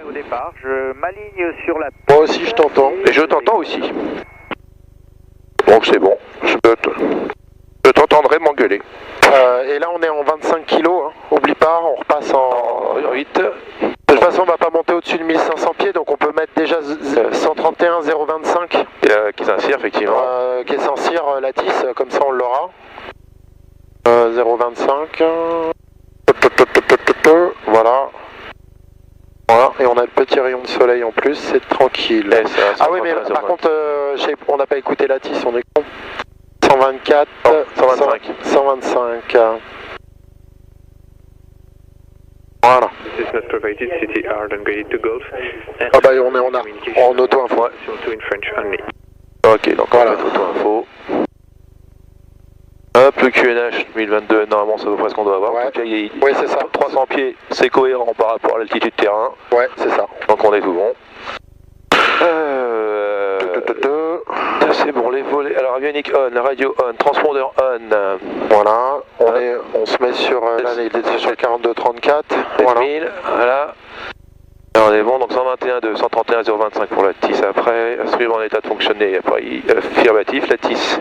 au départ, je m'aligne sur la... Moi aussi je t'entends. Et je t'entends aussi. Donc c'est bon, je t'entendrai m'engueuler. Et là on est en 25 kilos, hein. Oublie pas, on repasse en 8. De toute façon on va pas monter au-dessus de 1500 pieds, donc on peut mettre déjà 131 025 Qui s'insère effectivement. qui est sans cire lattice, comme ça on l'aura. 025. Voilà. Voilà, et on a le petit rayon de soleil en plus, c'est tranquille. Ah oui, mais par contre, on n'a pas écouté la tisse, on est con. 124, 125. 125. Voilà. This is not provided, city hard and going to Gulf. Ah bah on est en auto-info. In French only. Ok, donc voilà, auto-info. Hop, le QNH 2022, normalement c'est à peu près ce qu'on doit avoir. Ouais. En tout cas, Oui, c'est ça. 300 pieds, c'est cohérent par rapport à l'altitude terrain. Ouais, c'est ça. Donc on est tout bon. Ça c'est bon, les volets. Alors avionique on, la radio on, transpondeur on. Voilà, on se met sur là, il était sur 42-34. Voilà. 1000, voilà. Alors on est bon, donc 121 131 025 pour la TIS après. Suivre en état de fonctionner, après affirmatif, la TIS.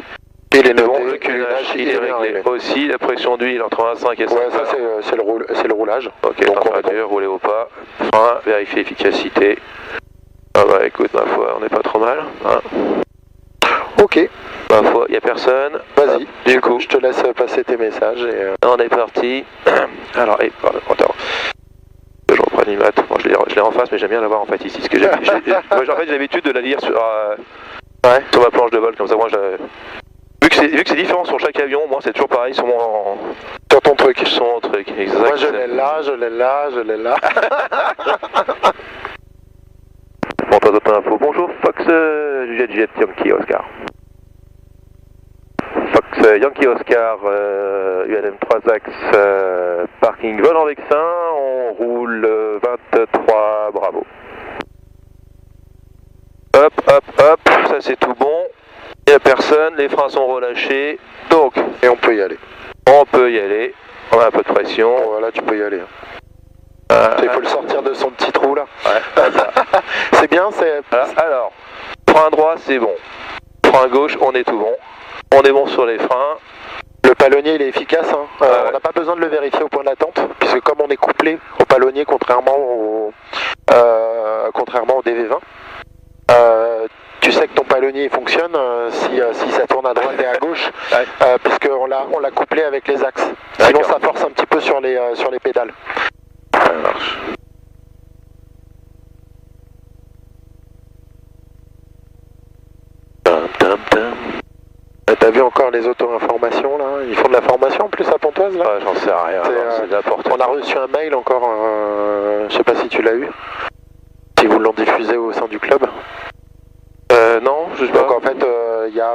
Il est bon, noté, le QNH il est réglé aussi, la pression d'huile entre 25 et 50. Ouais, ça c'est le roulage. Ok, donc température, rouler au pas, frein, vérifier efficacité. Ah bah écoute, ma foi, on n'est pas trop mal. Hein. Ok. Ma foi, il n'y a personne. Vas-y, Du coup, je te laisse passer tes messages et... on est parti. Alors, pardon, attends. Je reprends l'image. Bon, je l'ai en face, mais j'aime bien l'avoir en fait ici. Parce que moi, en fait, j'ai l'habitude de la lire sur ma planche de vol, comme ça, moi, vu que c'est différent sur chaque avion, moi, c'est toujours pareil sur ton truc. Sur mon truc, exact. Moi, je l'ai là. Bon, toi, d'autres infos. Bonjour, Fox Jet Yankee Oscar. Fox Yankee Oscar, ULM 3 axes, parking vol en Vexin, on roule 23, bravo. Hop, ça c'est tout bon. Il n'y a personne, les freins sont relâchés, donc... Et on peut y aller. On peut y aller, on a un peu de pression. Voilà, tu peux y aller. Il faut le sortir de son petit trou là. Ouais. C'est bien, c'est... Alors, frein droit c'est bon. Frein gauche, on est tout bon. On est bon sur les freins. Le palonnier il est efficace, hein. On n'a pas besoin de le vérifier au point d'attente, puisque comme on est couplé au palonnier contrairement au DV20, tu sais que ton palonnier fonctionne si ça tourne à droite et à gauche, puisqu'on l'a couplé avec les axes. Sinon ça force un petit peu sur les pédales. Ça marche. T'as vu encore les auto-informations là? Ils font de la formation en plus à Pontoise là? J'en sais rien, c'est n'importe quoi. On a reçu un mail encore, je sais pas si tu l'as eu, si vous l'ont diffusé au sein du club. Non, je sais pas. Donc en fait, il y a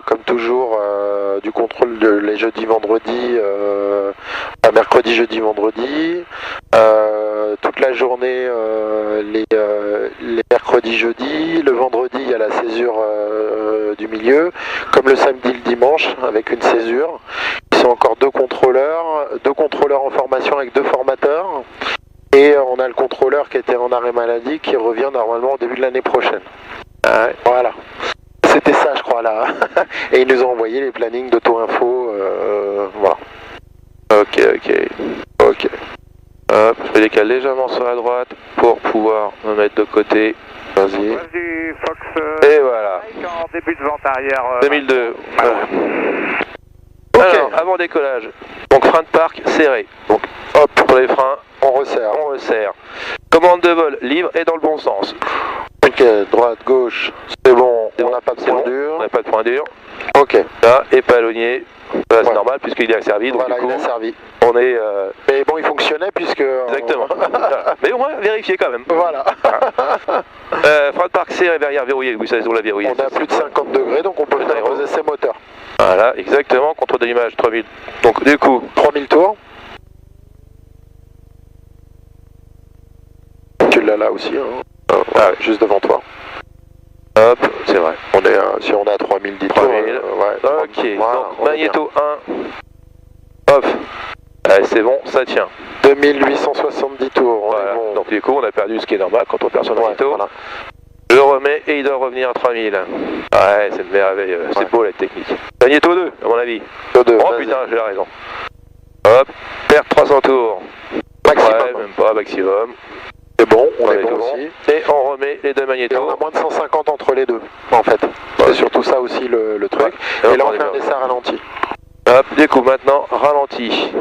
comme toujours du contrôle les jeudis, vendredis, mercredi, jeudi, vendredi, toute la journée les mercredis, jeudi, le vendredi il y a la césure du milieu, comme le samedi, le dimanche avec une césure. Ils sont encore deux contrôleurs en formation avec deux formateurs. Et on a le contrôleur qui était en arrêt maladie qui revient normalement au début de l'année prochaine. Voilà. C'était ça, je crois, là. Et ils nous ont envoyé les plannings d'auto-info. Voilà. Ok. Hop, je vais décaler légèrement sur la droite pour pouvoir me mettre de côté. Vas-y. Vas-y, Fox. Et voilà. En début de vente arrière. 2002. Ok. Alors, avant décollage. Donc frein de parc serré. Donc hop, pour les freins, On resserre. Commande de vol libre et dans le bon sens. Ok, droite, gauche, c'est bon. On n'a pas de point On dur. n'a pas de point dur. Ok. Là, et palonnier. Là, c'est Ouais. normal puisqu'il est servi. Donc Voilà, du coup, il a servi. on est... Mais bon, il fonctionnait puisque... Exactement. Mais au moins, vérifier quand même. Voilà. Frein de parc serré, verrière verrouillée. Oui, ça, on l'a verrouillé. On est à plus de 50 degrés, donc on peut faire poser ses moteurs. Voilà, exactement. Contrôle de l'image, 3000. Donc du coup... 3000 tours. Tu l'as là aussi, hein. Juste devant toi. Hop, c'est vrai. On est si on est à 3010 tours. 3000. Ouais. Ok, Voilà, donc on est magnéto 1. Hop. Allez, c'est bon, ça tient. 2870 tours. Voilà. Bon. Donc du coup, on a perdu ce qui est normal quand on perd son Ouais, magnéto. voilà. Je le remets et il doit revenir à 3000. Ouais, c'est une merveille. C'est beau la technique. Magnéto 2, à mon avis. Oh putain, j'ai la raison. Hop, perdre 300 tours. Maximum. Ouais, même pas, maximum. C'est bon, on est tout bon bon. aussi. Et on remet les deux Et magnétos. on a moins de 150 entre les deux, en fait. C'est surtout ça aussi le truc. Ouais. Et là, on est fait un bien. essai ralenti. Hop, du coup, maintenant, ralenti.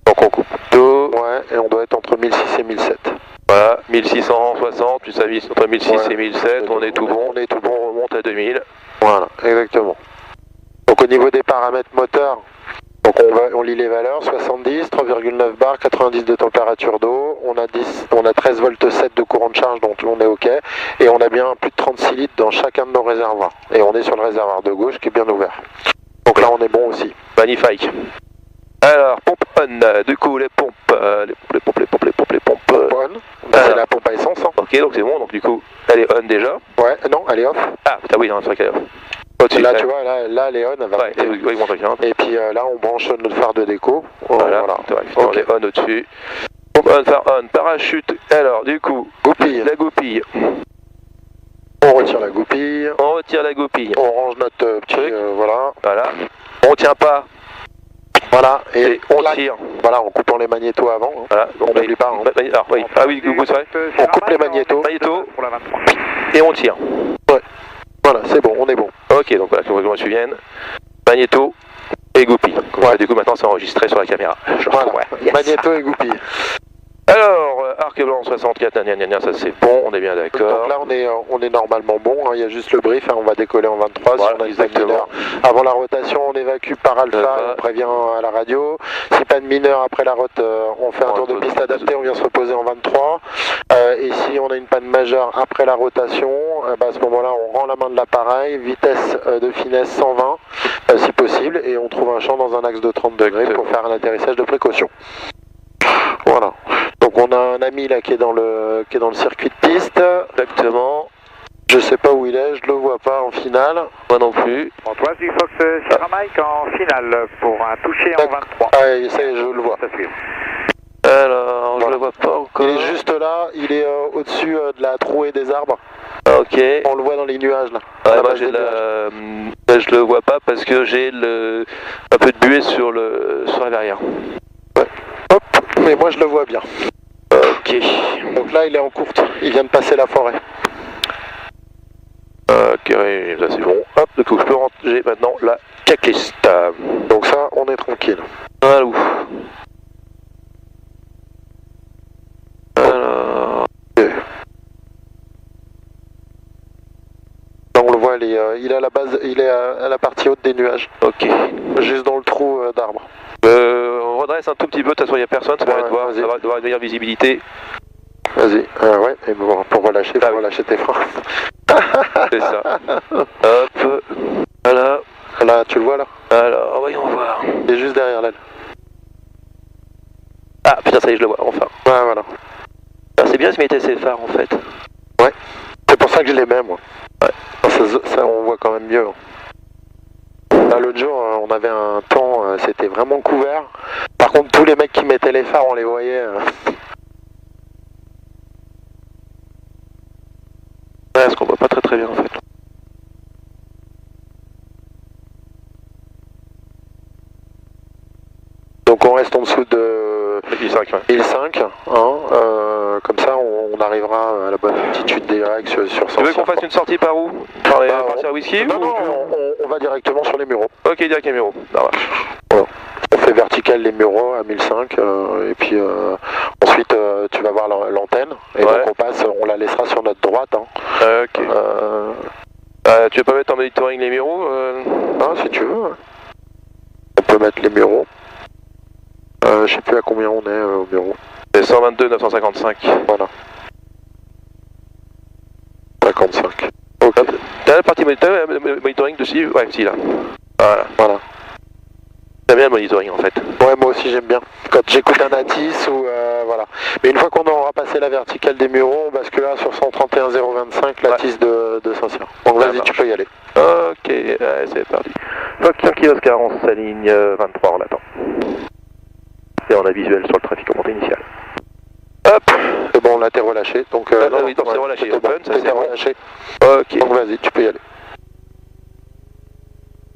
Donc on coupe tout. Ouais, et on doit être entre 1006 et 1007. Voilà, 1660, puis ça vise entre 1006 Ouais. et 1007, on est tout bon. On est tout bon. On remonte à 2000. Voilà, exactement. Donc au niveau des paramètres moteurs, donc on lit les valeurs, 70, 3,9 bars, 90 de température d'eau, on a 13 volts 7 de courant de charge, donc on est OK, et on a bien plus de 36 litres dans chacun de nos réservoirs. Et on est sur le réservoir de gauche qui est bien ouvert. Donc là on est bon aussi. Magnifique. Alors, pompe on, du coup les pompes. On. C'est la pompe à essence. Hein. Ok, donc c'est bon, donc du coup, elle est on déjà. Ouais, non, elle est off. Ah, putain, oui, non, c'est vrai qu'elle est off. Au-dessus, Là, tu vois, là elle est on, elle va ouais, monter. oui, bon, truc, hein. Et puis là, on branche notre phare de déco. Voilà, c'est vrai, on est on au-dessus. Pompe on, phare on, parachute. Alors, du coup, Goupille. la goupille. On retire la goupille. On retire la goupille. On range notre petit... Truc. voilà. Voilà. On tient pas. Voilà. Et on clac. tire. Voilà, en coupant les magnétos avant. Hein. Voilà. On n'oublie pas. Hein. Alors, oui. Ah oui, du coup, c'est vrai. On coupe les magnétos. Magnéto. Pour la 23. Et on tire. Voilà, c'est bon, on est bon. Ok, donc voilà, que je me souvienne. Magnéto et goupille. Comme ça, du coup, maintenant, c'est enregistré sur la caméra. Voilà, Ouais, yes. magnéto et goupille. Alors, arc blanc 64, ça c'est bon, on est bien Donc d'accord. là, on est normalement bon. Hein. Il y a juste le brief. Hein. On va décoller en 23. Voilà, si on a exactement. mineur. Avant la rotation, on évacue par alpha. On prévient à la radio. Si pas de mineur après la route, on fait un tour de piste adapté. On vient se reposer en 23. Et si on a une panne majeure après la rotation, à ce moment-là, on rend la main de l'appareil. Vitesse de finesse 120, si possible. Et on trouve un champ dans un axe de 30 degrés pour faire un atterrissage de précaution. Voilà. Donc on a un ami là qui est dans le circuit de piste. Exactement. Je sais pas où il est, je le vois pas en finale. Moi non plus. Antoine du Fox Sierra Mike en finale pour un toucher en 23. Ah, ça y est, je le vois. Ça suit. Alors, je Voilà. le vois pas encore. Il est juste là, il est au-dessus de la trouée des arbres. Ok. On le voit dans les nuages là. Ouais, La moi base j'ai des nuages. là, je le vois pas parce que j'ai un peu de buée sur la verrière. Hop, mais moi je le vois bien. Ok. Donc là il est en courte, il vient de passer la forêt. Ok, ça c'est bon. Hop, du coup, je peux rentrer maintenant la checklist. Donc ça, on est tranquille. Alors. Alors. Là on le voit, il est à la base, il est à la partie haute des nuages. Ok. Juste dans le trou d'arbres. On redresse un tout petit peu, de toute façon il n'y a personne, ça permet de voir, vas-y. d'avoir une meilleure visibilité. Vas-y, ouais, et bon, pour relâcher, faut relâcher tes freins. C'est ça. Hop, voilà. Là, tu le vois là? Alors, voyons voir. Il est juste derrière l'aile. Ah putain, ça y est, je le vois, enfin. Ouais, voilà. Alors, c'est bien ce mettait ses phares en fait. Ouais, c'est pour ça que je les mets moi. Ouais. Ça, on voit quand même mieux. Là, l'autre jour, on avait un temps, c'était vraiment couvert. Par contre, tous les mecs qui mettaient les phares, on les voyait. Ouais, parce qu'on voit pas très bien en fait. Donc on reste en dessous de 1005, ouais. 1005, hein, comme ça on arrivera à la bonne altitude des règles sur Tu veux Saint-Cyr, qu'on fasse quoi. une sortie par où? Par la whisky Non, ou non, tu veux- on va directement sur les mureaux. Ok, direct Camero. Ah, ouais. On fait vertical les mureaux à 1005 et puis ensuite tu vas voir l'antenne et Ouais. donc on la laissera sur notre droite. Hein. Ok. Tu veux pas mettre en monitoring les Miro Si tu veux. Ouais. On peut mettre les mureaux. Je sais plus à combien on est au bureau. C'est 122 955. Voilà. 55. Ok. T'as la partie monitoring dessus? Ouais, si là. Voilà. J'aime bien le monitoring en fait. Ouais, moi aussi j'aime bien. Quand j'écoute un Atis ou voilà. Mais une fois qu'on aura passé la verticale des mureaux, on basculera sur 131 025, l'Atis de Saint-Cyr. Donc vas-y, tu peux y aller. Ok, allez, c'est parti. Fox Yankee Oscar, on s'aligne 23, on l'attend. Et on a visuel sur le trafic en montée initiale. Hop. Et bon, là t'es relâché, donc non, oui, donc c'est relâché. Bon, Open, ça c'est bon. relâché. Ok. Donc vas-y, tu peux y aller.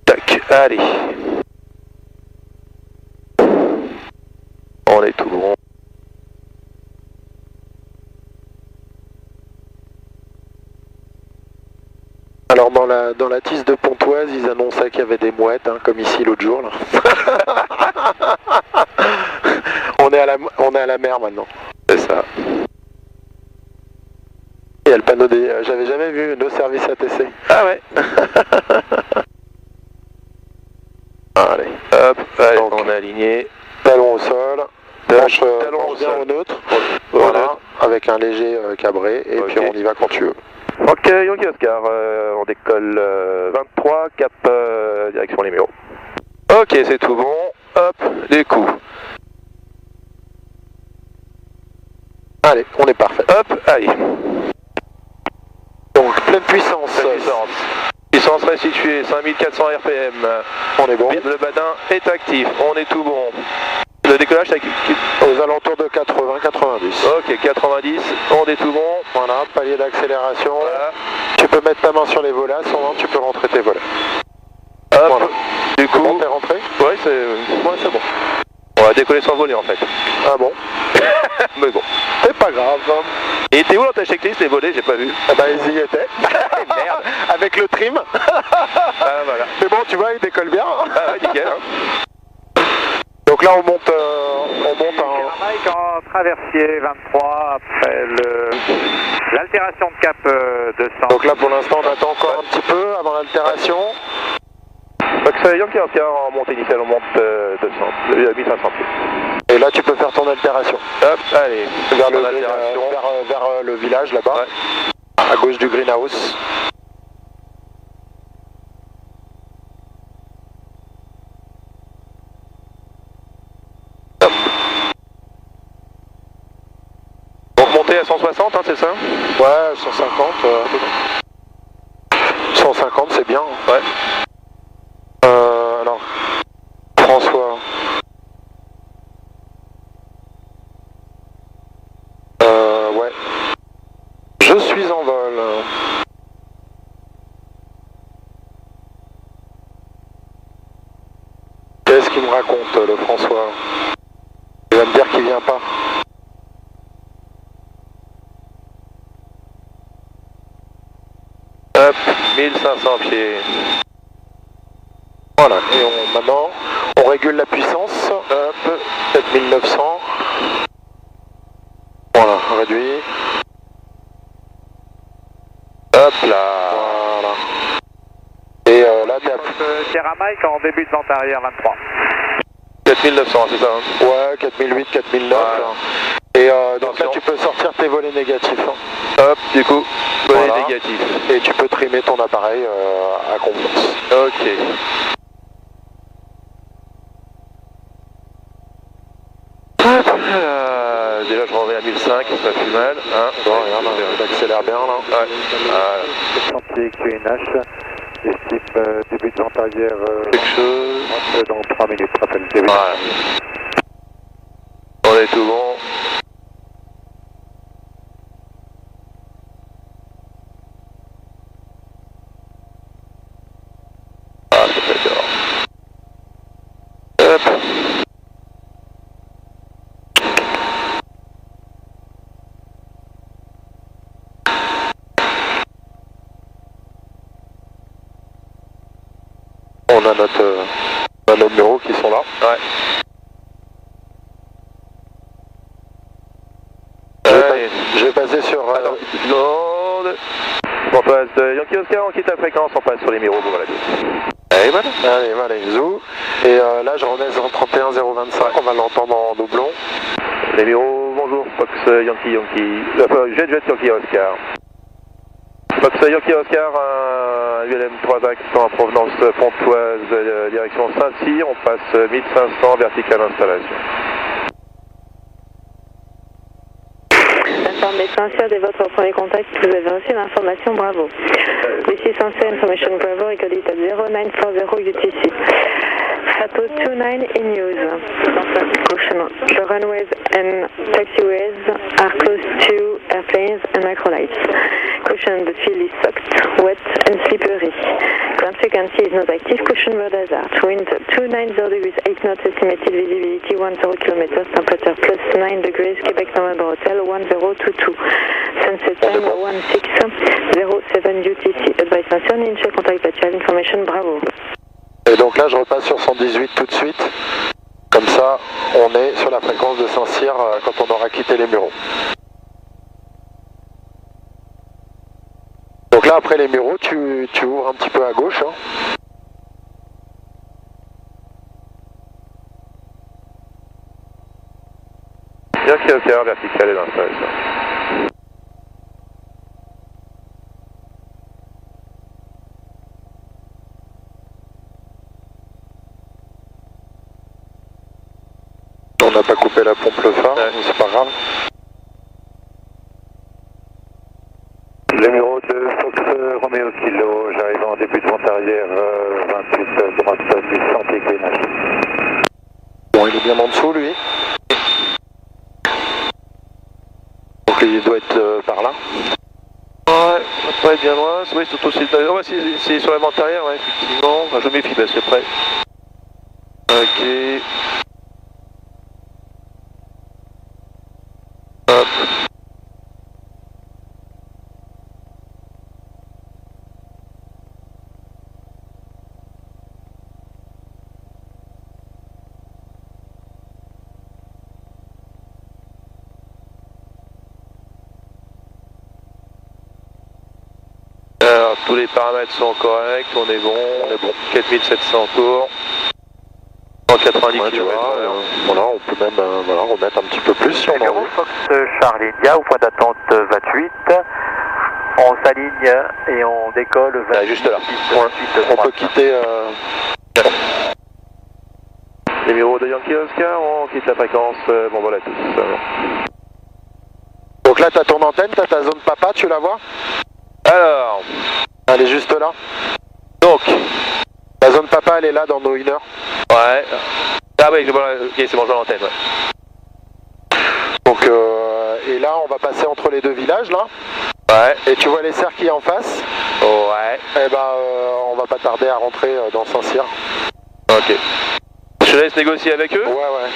Tac, allez. On est tout bon. Alors dans la tisse de Pontoise, ils annonçaient qu'il y avait des mouettes, hein, comme ici l'autre jour. Là. on est à la mer maintenant. C'est ça. Il y a le panneau des... J'avais jamais vu nos services ATC. Ah ouais. Allez. Hop, allez, donc, on est aligné. Talon au sol. Planche bien au neutre. Voilà, avec un léger cabré. Et okay. puis on y va quand tu veux. Ok, Yankee Oscar, on décolle 23, cap direction les mureaux. Ok, c'est tout bon. Hop, les coups. Allez, on est parfait. Hop, allez. Donc pleine puissance. Pleine puissance. Puissance restituée, 5400 RPM. On est bon. Le badin est actif, on est tout bon. Le décollage, c'est aux alentours de 80-90. Ok, 90, on est tout bon. Voilà, palier d'accélération. Voilà. Tu peux mettre ta main sur les volets, sinon tu peux rentrer tes volets. Hop, voilà. Du coup... Bon, t'es rentré? Ouais, c'est bon. On va décoller sans voler en fait. Ah bon? Mais bon. C'est pas grave. Et t'es où dans ta checklist les volets? J'ai pas vu. Ah bah ils y étaient. Merde. Avec le trim. Ah voilà. Mais bon, tu vois, il décolle bien. Ah ouais, nickel. Hein. Donc là on monte Mike en traversier 23 après l'altération de cap 200. Donc là pour l'instant on attend encore un petit peu avant l'altération. Donc c'est Yankee Oscar en montée initiale, on monte 1500 pieds. Et là tu peux faire ton altération. Hop, allez, vers le village là-bas, ouais. À gauche du greenhouse. Donc monter à 160, hein, c'est ça? Ouais, 150. 150 c'est bien. Ouais. Alors, François. Ouais. Je suis en vol. Qu'est-ce qu'il me raconte, le François? Il va me dire qu'il vient pas. Hop, 1500 pieds. Voilà, et maintenant, on régule la puissance. Hop, 7900. Voilà, réduit. Hop là. Voilà. Et là, t'es à... Sierra Mike en début de vente arrière 23. 4900, c'est ça hein? Ouais, 4008, 4009. Voilà. Et donc là, tu peux sortir tes volets négatifs. Hein. Hop, du coup, volets voilà. négatifs. Et tu peux trimer ton appareil à confiance. Ok. Déjà je renvoie à 1005, ça fait mal. Hein. Bon, regarde, il accélère bien là. Ouais. Chantier QNH, estime début de vente arrière quelque chose. Dans 3 minutes, rappelle début. Voilà. On est tout bon. Ah, ça fait dehors. Hop. On a nos bureaux qui sont là. Ouais. Je vais passer sur... Non, on passe de Yankee Oscar, on quitte la fréquence, on passe sur les Miro, voilà. Allez, voilà. Allez, zou. Et là, je remets 031-025, on va l'entendre en doublon. Les Miro, bonjour, Fox Yankee, Jet Yankee Oscar. Fox Yankee Oscar, ULM 3 axes en provenance Pontoise, direction Saint-Cyr, on passe 1500, verticale installation. Informé Saint-Cyr de votre premier contact, vous avez reçu l'information, bravo. This is Saint-Cyr Information Bravo, recorded at 0940 UTC. Sato 29 in use. Caution, the runways and taxiways are close to airplanes and microlights. Caution, the field is soaked, wet and slippery. Ground frequency is not active. Caution, road hazard. Wind 290 degrees, 8 knots, estimated visibility 10 kilometers, temperature plus 9 degrees, Quebec November Hotel 1022. Sunset time 1607 UTC. Advice mention, initial contact partial information, bravo. Et donc là je repasse sur 118 tout de suite. Comme ça on est sur la fréquence de Saint-Cyr quand on aura quitté les Mureaux. Donc là après les Mureaux tu ouvres un petit peu à gauche. Hein. Bien qu'il y a OKR vertical et d'installation. On n'a pas coupé la pompe le phare, ouais. C'est pas grave. Numéro 2, Fox Romeo Kilo, j'arrive en début de vente arrière, 28 droite 1100 Equinage. Bon, il est bien en dessous lui. Donc il doit être par là. Ouais, on va pas être bien loin. Oui, surtout c'est sur la vente arrière, ouais, effectivement. Enfin, je me méfie parce que près. Ok. Hop. Alors, tous les paramètres sont corrects, on est bon, 4700 tours. 190 ouais, km/h. Voilà, on peut même voilà, remettre un petit peu plus si on a Numéro envie. Fox Charlie India au point d'attente 28. On s'aligne et on décolle 28. Juste là. On peut quitter. Numéro de Yankee Oscar, on quitte la fréquence. Bon voilà tous. Donc là, tu as ton antenne, tu as ta zone papa, tu la vois? Alors, elle est juste là. donc, La zone papa, elle est là dans nos inner. ouais. Ah oui, ok, c'est bon, je vois l'antenne. Ouais. Donc, et là, on va passer entre les deux villages, là. Ouais. Et tu vois les cerfs qui est en face? Ouais. Eh ben, on va pas tarder à rentrer dans Saint-Cyr. Ok. Je te laisse négocier avec eux? Ouais.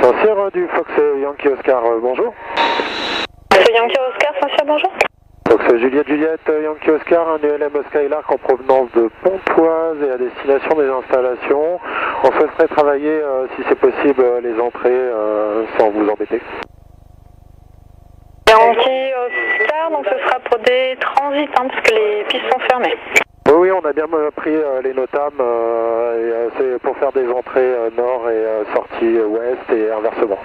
Saint-Cyr du Fox Yankee Oscar, bonjour. Yankee Oscar, Saint-Cyr, bonjour. Fox Juliette Yankee Oscar, un ULM Skylark en provenance de Pontoise et à destination des installations. On souhaiterait travailler, si c'est possible, les entrées sans vous embêter. Yankee Oscar, donc ce sera pour des transits, hein, parce que les pistes sont fermées. Oui, on a bien pris les notames, c'est pour faire des entrées nord et sorties ouest et inversement.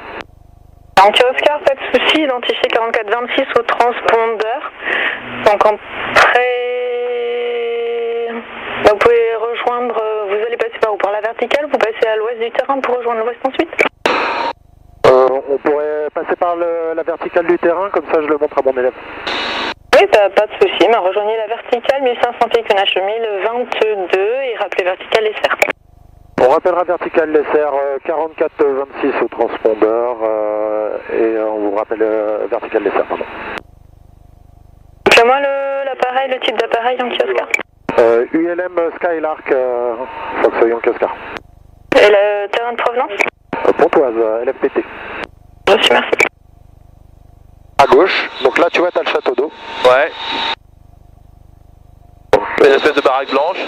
Yankee Oscar, pas de souci, identifié 4426 au transpondeur. Donc entrée... Vous pouvez rejoindre, vous allez passer par où? Par la verticale, vous passez à l'ouest du terrain pour rejoindre l'ouest ensuite? On pourrait passer par la verticale du terrain, comme ça je le montre à mon élève. Oui, pas de souci, mais rejoignez la verticale 1500 pieds Quenache 1022 et rappelez verticale les serres. On rappellera verticale les serres 4426 au transpondeur et on vous rappelle verticale les serres, pardon. Appelez-moi l'appareil, le type d'appareil Yankee Oscar. ULM Skylark Fox Yankee Oscar. Et le terrain de provenance? Pontoise, LFPT. Reçu, merci. À gauche, donc là tu vois t'as le château d'eau. Ouais. Une espèce de baraque blanche.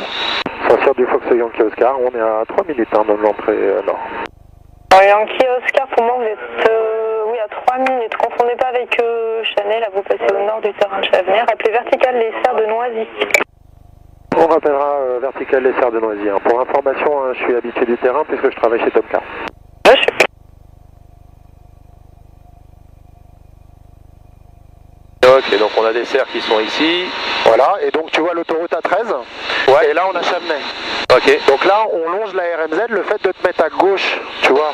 Saint-Cyr du Fox Yankee Oscar, on est à 3 minutes dans l'entrée nord. Yankee Oscar, pour moi vous êtes oui, à 3 minutes. Confondez pas avec Chanel, là vous passez au nord du terrain de Chavenay. Rappelez verticale les serres de Noisy. On rappellera verticale les serres de Noisy. Hein. Pour information, hein, je suis habitué du terrain puisque je travaille chez Tomcar. Reçu. Ok, donc on a des serres qui sont ici. Voilà, et donc tu vois l'autoroute A13. Ouais. Et là on a Chavenay. Ok. Donc là, on longe la RMZ, le fait de te mettre à gauche, tu vois,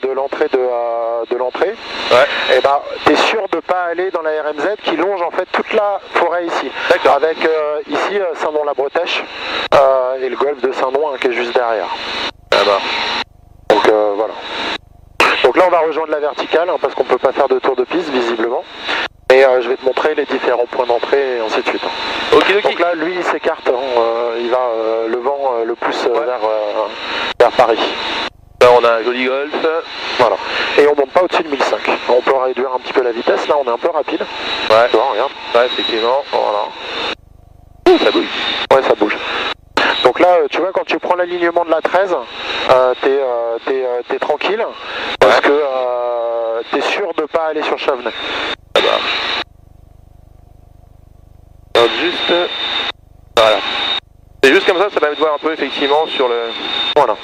de l'entrée de l'entrée, et ben t'es sûr de pas aller dans la RMZ qui longe en fait toute la forêt ici. D'accord. Avec ici Saint-Nom-la-Bretèche et le golfe de Saint-Nom qui est juste derrière. Ah bah. Donc voilà. Donc là on va rejoindre la verticale parce qu'on peut pas faire de tour de piste visiblement. Et je vais te montrer les différents points d'entrée et ainsi de suite. Ok. Donc là lui il s'écarte, il va le vent le pousse vers Paris. Là on a un joli golf. Voilà. Et on monte pas au-dessus de 1005. On peut réduire un petit peu la vitesse, là on est un peu rapide. Ouais. Tu vois, regarde. Ouais, effectivement. Voilà. Ça bouge. Ouais, ça bouge. Donc là, tu vois, quand tu prends l'alignement de la 13, t'es tranquille, parce que t'es sûr de pas aller sur Chavenay. Ah bah. Donc juste... Voilà. C'est juste comme ça permet de voir un peu effectivement sur le... Voilà.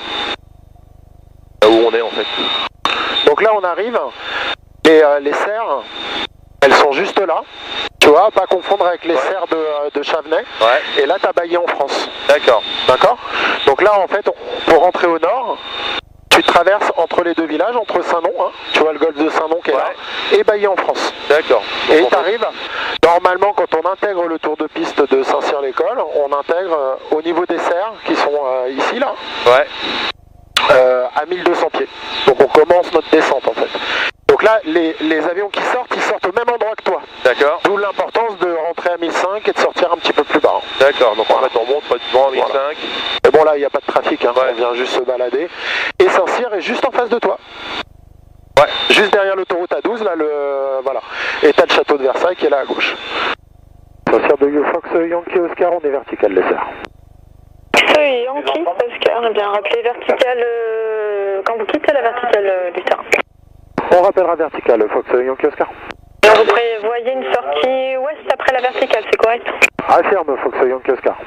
Là où on est en fait. Donc là, on arrive, et les serres, elles sont juste là. Tu vois, pas confondre avec les serres de Chavenay. Ouais. Et là, t'as Bailly en France. D'accord. D'accord. Donc là, en fait, pour rentrer au nord, tu traverses entre les deux villages, entre Saint-Nom, hein, tu vois le golfe de Saint-Nom qui est là, et Bailly en France. D'accord. Et tu arrives, normalement, quand on intègre le tour de piste de Saint-Cyr-l'École, on intègre au niveau des serres, qui sont ici, là, à 1200 pieds. Donc on commence notre descente, en fait. Donc là, les avions qui sortent, ils sortent au même endroit que toi. D'accord. D'où l'importance de rentrer à 1005 et de sortir un petit peu plus bas. D'accord, donc en fait on monte pratiquement à 1005. Voilà. Mais bon là, il n'y a pas de trafic, hein. On vient juste se balader. Et Saint-Cyr est juste en face de toi. Ouais. Juste derrière l'autoroute A12, là, voilà. Et t'as le château de Versailles qui est là à gauche. Saint-Cyr de Fox Yankee Oscar, on est vertical, les serres. Yankee Oscar, eh bien rappelez verticale quand vous quittez la verticale du terrain. On rappellera vertical, Fox Yankee Oscar. Alors vous prévoyez une sortie ouest après la verticale, c'est correct? Affirme, Fox Yankee Oscar.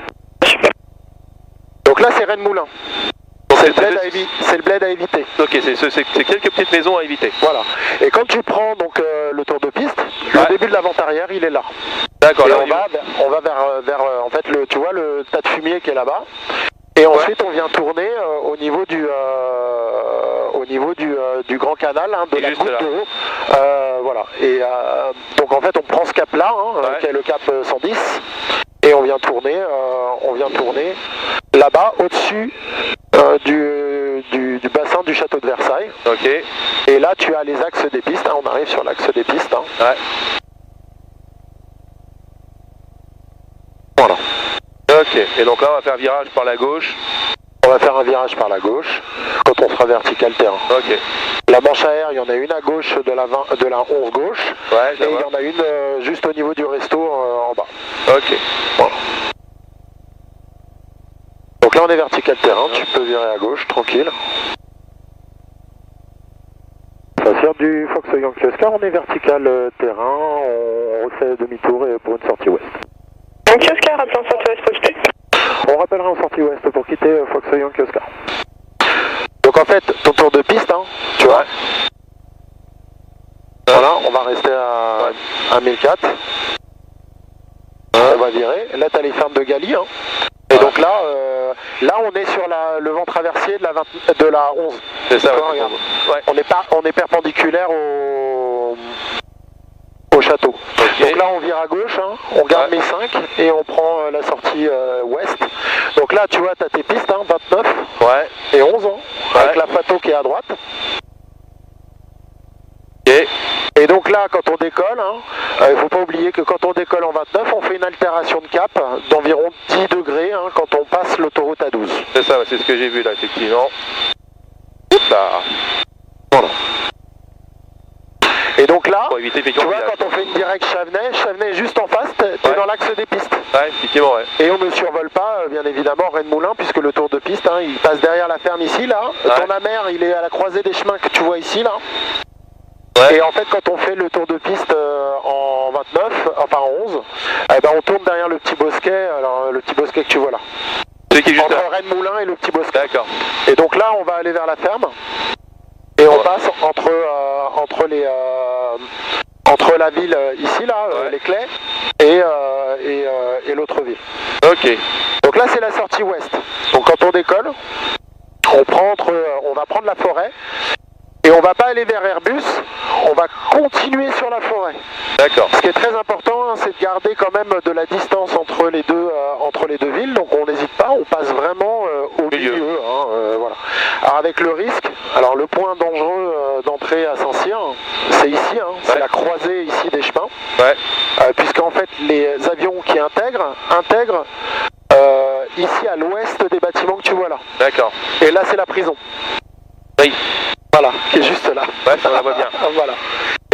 Donc là, c'est Rennes Moulin. C'est le bled à éviter. Ok, c'est quelques petites maisons à éviter. Voilà. Et quand tu prends donc le tour de piste, le début de l'avant-arrière, il est là. D'accord. Et on va vers en fait, tu vois le tas de fumier qui est là-bas. Et ensuite, on vient tourner au niveau du grand canal, hein, de la goutte d'eau. Voilà. Et donc en fait, on prend ce cap-là, hein, qui est le cap 110, et on vient tourner là-bas, au-dessus du bassin du château de Versailles. Ok. Et là, tu as les axes des pistes. Hein, on arrive sur l'axe des pistes. Hein. Ouais. Voilà. Ok, et donc là on va faire virage par la gauche. On va faire un virage par la gauche quand on sera vertical terrain. Ok. La manche à air, il y en a une à gauche de la 11 gauche. Ouais, et il y en a une juste au niveau du resto en bas. Ok. Voilà. Donc là on est vertical terrain, tu peux virer à gauche, tranquille. Ça sert du Fox Yankee Oscar, on est vertical terrain, on refait demi-tour pour une sortie ouest. Yankee Oscar, appelons sortie ouest pour quitter. On rappellera en sortie ouest pour quitter Fox Yankee Oscar. Donc en fait, ton tour de piste, hein, tu vois. Voilà, on va rester à 1004. On va virer. Là, tu as les fermes de Galie. Hein. Et donc là, on est sur le vent traversier de la 11. C'est ça, on est perpendiculaire au château. Okay. Donc là, on vire à gauche, hein, on garde 1005 et on prend la sortie ouest. Donc là, tu vois, tu as tes pistes, hein, 29 et 11, hein, avec la Fato qui est à droite. Okay. Et donc là, quand on décolle, il ne faut pas oublier que quand on décolle en 29, on fait une altération de cap d'environ 10 degrés hein, quand on passe l'autoroute A12. C'est ça, c'est ce que j'ai vu là, effectivement. Là. Voilà. Et donc là, pour éviter, tu vois, quand on fait une directe Chavenay est juste en face, t'es dans l'axe des pistes. Ouais, effectivement, ouais. Et on ne survole pas, bien évidemment, Rennes Moulin, puisque le tour de piste, hein, il passe derrière la ferme ici, là. Ton amère, il est à la croisée des chemins que tu vois ici, là. Ouais. Et en fait, quand on fait le tour de piste en 29, enfin en 11, eh ben, on tourne derrière le petit bosquet, alors, le petit bosquet que tu vois là. C'est qui est juste entre Rennes Moulin et le petit bosquet. D'accord. Et donc là, on va aller vers la ferme. Et on passe entre la ville ici, là, les Clés, et l'autre ville. Ok. Donc là c'est la sortie ouest. Donc quand on décolle, on va prendre la forêt et on va pas aller vers Airbus, on va continuer sur la forêt. D'accord. Ce qui est très important, hein, c'est de garder quand même de la distance entre les deux villes, donc on n'hésite pas, on passe vraiment au milieu. Hein, voilà. Alors avec le risque, alors le point dangereux d'entrée à Saint-Cyr, c'est ici, hein, c'est la croisée ici des chemins, puisqu'en fait les avions qui intègrent ici à l'ouest des bâtiments que tu vois là. D'accord. Et là c'est la prison. Oui. Voilà, qui est juste là. Ouais, ça on la voit bien. Voilà.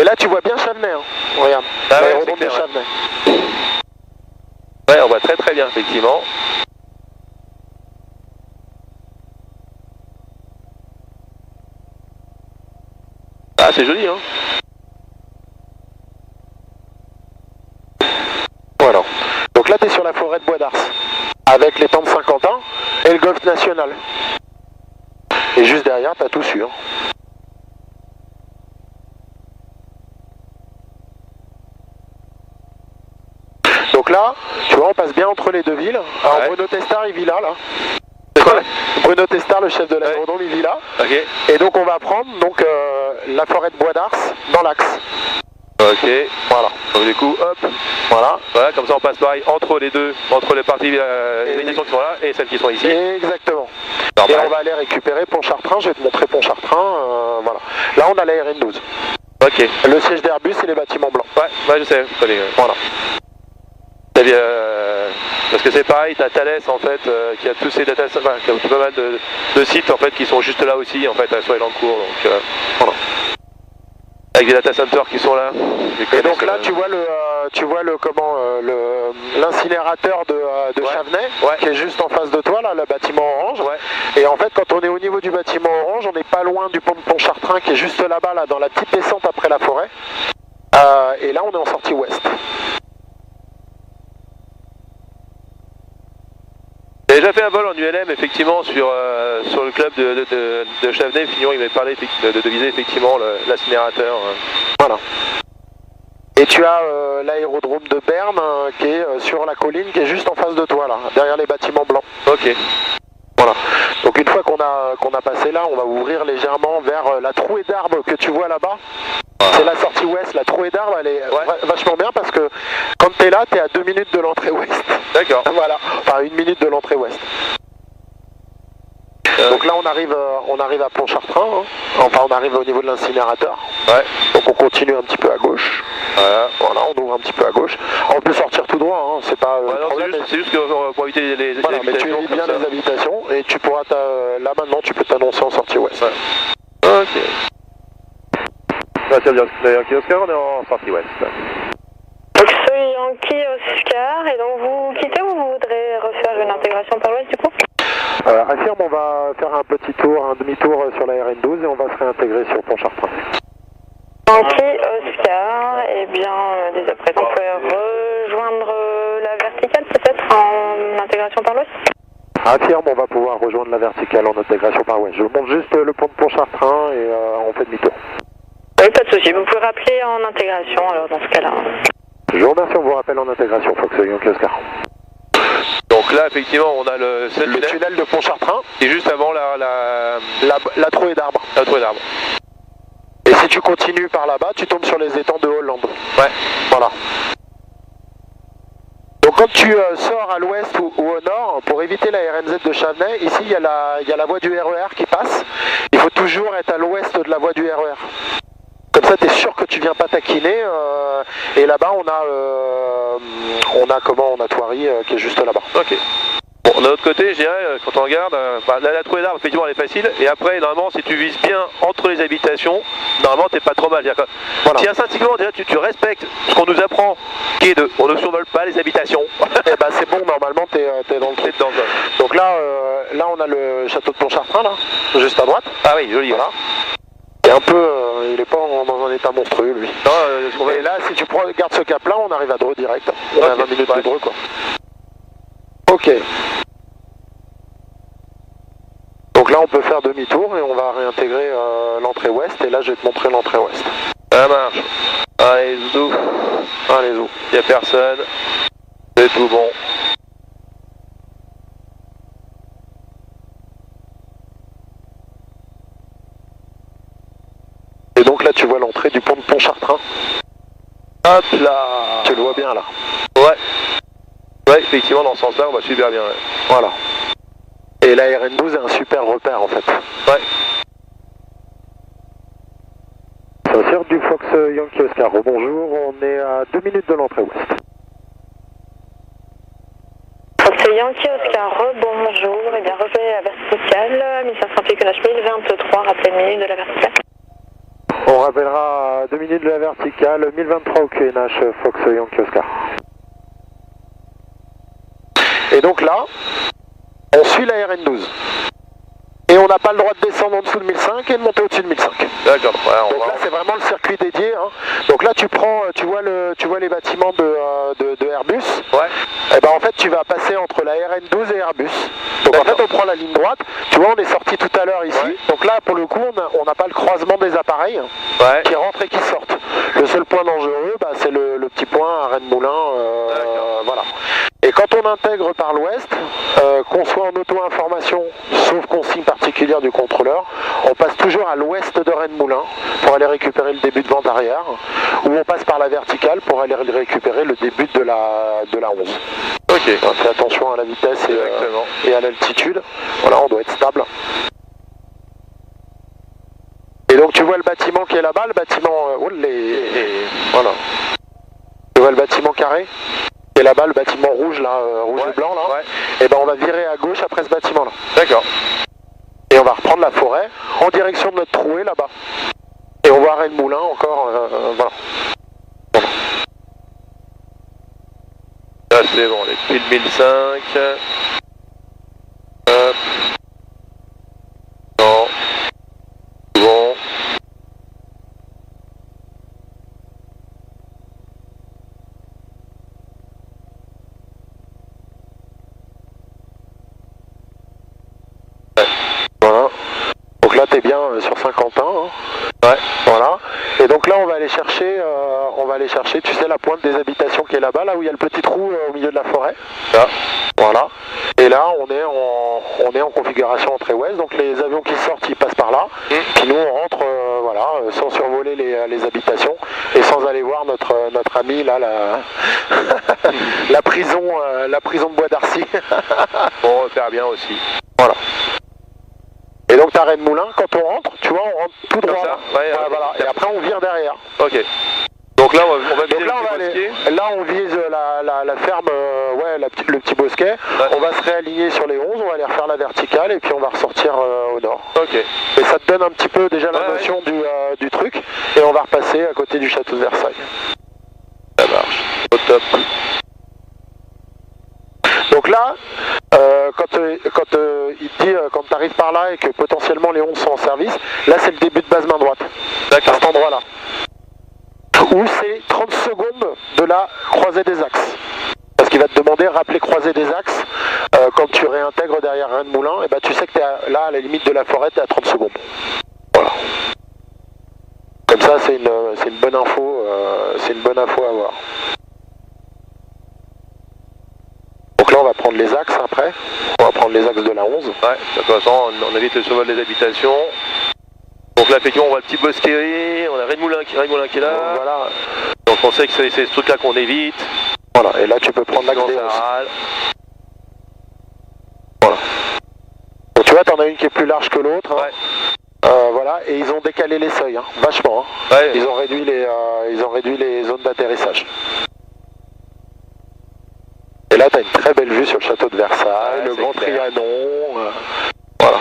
Et là tu vois bien Chavenay, hein. Regarde, l'aérodrome de Chavenay. Ouais, on voit très très bien effectivement. Ah, c'est joli, hein. Voilà. Donc là tu es sur la forêt de Bois d'Ars, avec l'étang de Saint-Quentin et le golfe national. Et juste derrière, t'as tout sûr. Donc là, tu vois, on passe bien entre les deux villes. Alors Bruno Testard, il vit là. C'est quoi? Bruno Testard, le chef de l'aérodrome, il vit là. Ok. Et donc on va prendre la forêt de Bois d'Ars dans l'axe. Ok. Voilà. Donc du coup, hop. Voilà. Voilà, comme ça on passe pareil entre les deux, entre les parties d'habitation qui sont là et celles qui sont ici. Exactement. Normal. Et on va aller récupérer Pontchartrain, je vais te montrer Pontchartrain, voilà. Là on a la RN12. Ok. Le siège d'Airbus et les bâtiments blancs. Ouais, je sais, je connais. Voilà. Parce que c'est pareil, t'as Thales en fait, qui a tous ces data centers, qui a pas mal de sites en fait qui sont juste là aussi en fait, à Sois-Lancourt, donc voilà. Avec des data centers qui sont là. Et donc là tu vois l'incinérateur de Chavenay, qui est juste en face de toi là, le bâtiment orange. Et en fait quand on est au niveau du bâtiment orange, on n'est pas loin du pont de Pontchartrain qui est juste là-bas, là, dans la petite descente après la forêt. Et là on est en sortie ouest. J'ai déjà fait un vol en ULM effectivement sur le club de Chavenay. Fignon, il m'avait parlé de viser effectivement l'incinérateur. Voilà. Et tu as l'aérodrome de Berne qui est sur la colline, qui est juste en face de toi là, derrière les bâtiments blancs. Ok. Voilà. Donc une fois qu'on a passé là, on va ouvrir légèrement vers la trouée d'arbres que tu vois là-bas. C'est la sortie ouest, la trouée d'arbres, elle est vachement bien parce que quand tu es là, tu es à 2 minutes de l'entrée ouest. D'accord. Voilà, enfin 1 minute de l'entrée ouest. Donc là on arrive à Pontchartrain, hein. Enfin on arrive au niveau de l'incinérateur. Ouais. Donc on continue un petit peu à gauche. Voilà, on ouvre un petit peu à gauche. On peut sortir tout droit, hein. C'est pas problème. C'est juste que pour éviter les voilà, mais tu évites bien les habitations et tu pourras là maintenant tu peux t'annoncer en sortie ouest. Ok. Yankee Oscar, on est en sortie ouest. Foxtrot Yankee Oscar, et donc vous quittez ou vous voudrez refaire une intégration par l'ouest du coup? Affirme, on va faire un petit tour, un demi-tour sur la RN12 et on va se réintégrer sur Pontchartrain. Yankee Oscar, et bien dès à présent on peut rejoindre la verticale peut-être en intégration par l'ouest? Affirme, on va pouvoir rejoindre la verticale en intégration par ouest. Je monte juste le pont de Pontchartrain et on fait demi-tour. Oui, pas de souci. Vous pouvez rappeler en intégration alors dans ce cas-là. Je vous remercie, on vous rappelle en intégration, Foxtrot Yankee Oscar. Donc là, effectivement, on a le tunnel de Pontchartrain. Et juste avant la trouée d'arbres. La trouée d'arbres. Et si tu continues par là-bas, tu tombes sur les étangs de Hollande. Ouais. Voilà. Donc quand tu sors à l'ouest ou au nord, pour éviter la RNZ de Chavenay, ici il y a la voie du RER qui passe. Il faut toujours être à l'ouest de la voie du RER. Comme ça, tu es sûr que tu viens pas taquiner. Et là-bas, on a Thoiry qui est juste là-bas. Ok. Bon, de l'autre côté, je dirais, quand on regarde, la trouée d'arbres, effectivement, elle est facile. Et après, normalement, si tu vises bien entre les habitations, normalement, t'es pas trop mal. Voilà. Si instinctivement, déjà, tu respectes ce qu'on nous apprend, qui est on ne survole pas les habitations. Eh ben, c'est bon, normalement, t'es dans le truc. Donc là, on a le château de Pontchartrain, là, juste à droite. Ah oui, joli. Voilà. Et un peu, il est pas dans un état monstrueux, lui. Non, et là, si tu gardes ce cap-là, on arrive à Dreux direct. On a 20 minutes de Dreux, quoi. Ok. Donc là, on peut faire demi-tour et on va réintégrer l'entrée ouest. Et là, je vais te montrer l'entrée ouest. Ça marche. Allez, Zouzou. Allez-y, il n'y a personne. C'est tout bon. Et donc là tu vois l'entrée du pont de Pontchartrain. Hop là. Tu le vois bien là. Ouais. Ouais, effectivement, dans ce sens-là, on va super bien. Ouais. Voilà. Et la RN12 est un super repère en fait. Ouais. Sur du Fox Yankee Oscar, bonjour, on est à 2 minutes de l'entrée ouest. Fox Yankee Oscar, bonjour, et bien rejoignez la verticale, 1500 pieds Nash 1023, rappelez une minute de la verticale. On rappellera à 2 minutes de la verticale, 1023 au QNH Fox Yankee Oscar. Et donc là, on suit la RN12. Et on n'a pas le droit de descendre en dessous de 1005 et de monter au-dessus de 1005. D'accord, ouais, Donc là c'est vraiment le circuit dédié. Hein. Donc là tu prends, tu vois les bâtiments de Airbus. Ouais. Et ben en fait tu vas passer entre la RN12 et Airbus. Donc en fait on prend la ligne droite. Tu vois on est sorti tout à l'heure ici. Ouais. Donc là pour le coup on n'a pas le croisement des appareils Ouais. qui rentrent et qui sortent. Le seul point dangereux bah, c'est le petit point à Rennes-Moulin. Voilà. Et quand on intègre par l'ouest, qu'on soit en auto-information, sauf consigne particulière du contrôleur, on passe toujours à l'ouest de Rennes-Moulin pour aller récupérer le début de vente arrière, ou on passe par la verticale pour aller récupérer le début de la 11. Ok. On fait attention à la vitesse et à l'altitude. Voilà, on doit être stable. Et donc tu vois le bâtiment qui est là-bas, le bâtiment... voilà. Tu vois le bâtiment carré ? Et là-bas, le bâtiment rouge, là, rouge et blanc, là, et ben on va virer à gauche après ce bâtiment-là. D'accord. Et on va reprendre la forêt en direction de notre trouée là-bas. Et on voit Rennes-Moulin encore, voilà. Là c'est bon, on est pile 1005. Hop. Non. Bon. Voilà. Donc là t'es bien sur Saint-Quentin. Hein. Ouais. Voilà. Et donc là on va aller chercher, tu sais, la pointe des habitations qui est là-bas, là où il y a le petit trou au milieu de la forêt. Là. Voilà. Et là on est en configuration entrée-ouest, donc les avions qui sortent ils passent par là. Puis nous on rentre sans survoler les habitations et sans aller voir notre ami là, la prison de Bois d'Arcy. On repère bien aussi. Voilà. Et donc t'as Rennes-Moulin, quand on rentre, tu vois, on rentre tout droit. ça, là. ouais, Voilà. Et après on vire derrière. Ok. Donc là on va Donc viser là on va aller, là on vise la ferme, le petit bosquet. Ouais. On va se réaligner sur les 11, on va aller refaire la verticale et puis on va ressortir au nord. Ok. Et ça te donne un petit peu déjà la notion du truc. Et on va repasser à côté du château de Versailles. Ça marche. Au top. Donc là, quand il te dit, quand tu arrives par là et que potentiellement les 11 sont en service, là c'est le début de base main droite. D'accord. À cet endroit-là. Où c'est 30 secondes de la croisée des axes. Parce qu'il va te demander rappeler croisée des axes quand tu réintègres derrière Rennes-Moulin, et ben tu sais que tu es là à la limite de la forêt, tu es à 30 secondes. Voilà. Comme ça c'est une bonne info, à avoir. Donc là on va prendre les axes après, on va prendre les axes de la 11. Ouais, de toute façon on évite le survol des habitations. Donc là effectivement on voit le petit bosquet, on a Rennes-Moulin qui est là. Voilà. Donc on sait que c'est ce truc là qu'on évite. Voilà, et là tu peux prendre l'axe des 11. Voilà. Donc tu vois, t'en as une qui est plus large que l'autre. Hein. Ouais. Voilà, et ils ont décalé les seuils, hein, vachement. Hein. Ouais. Ils ont réduit les zones d'atterrissage. Et là, t'as une très belle vue sur le château de Versailles, le Grand Trianon. Voilà.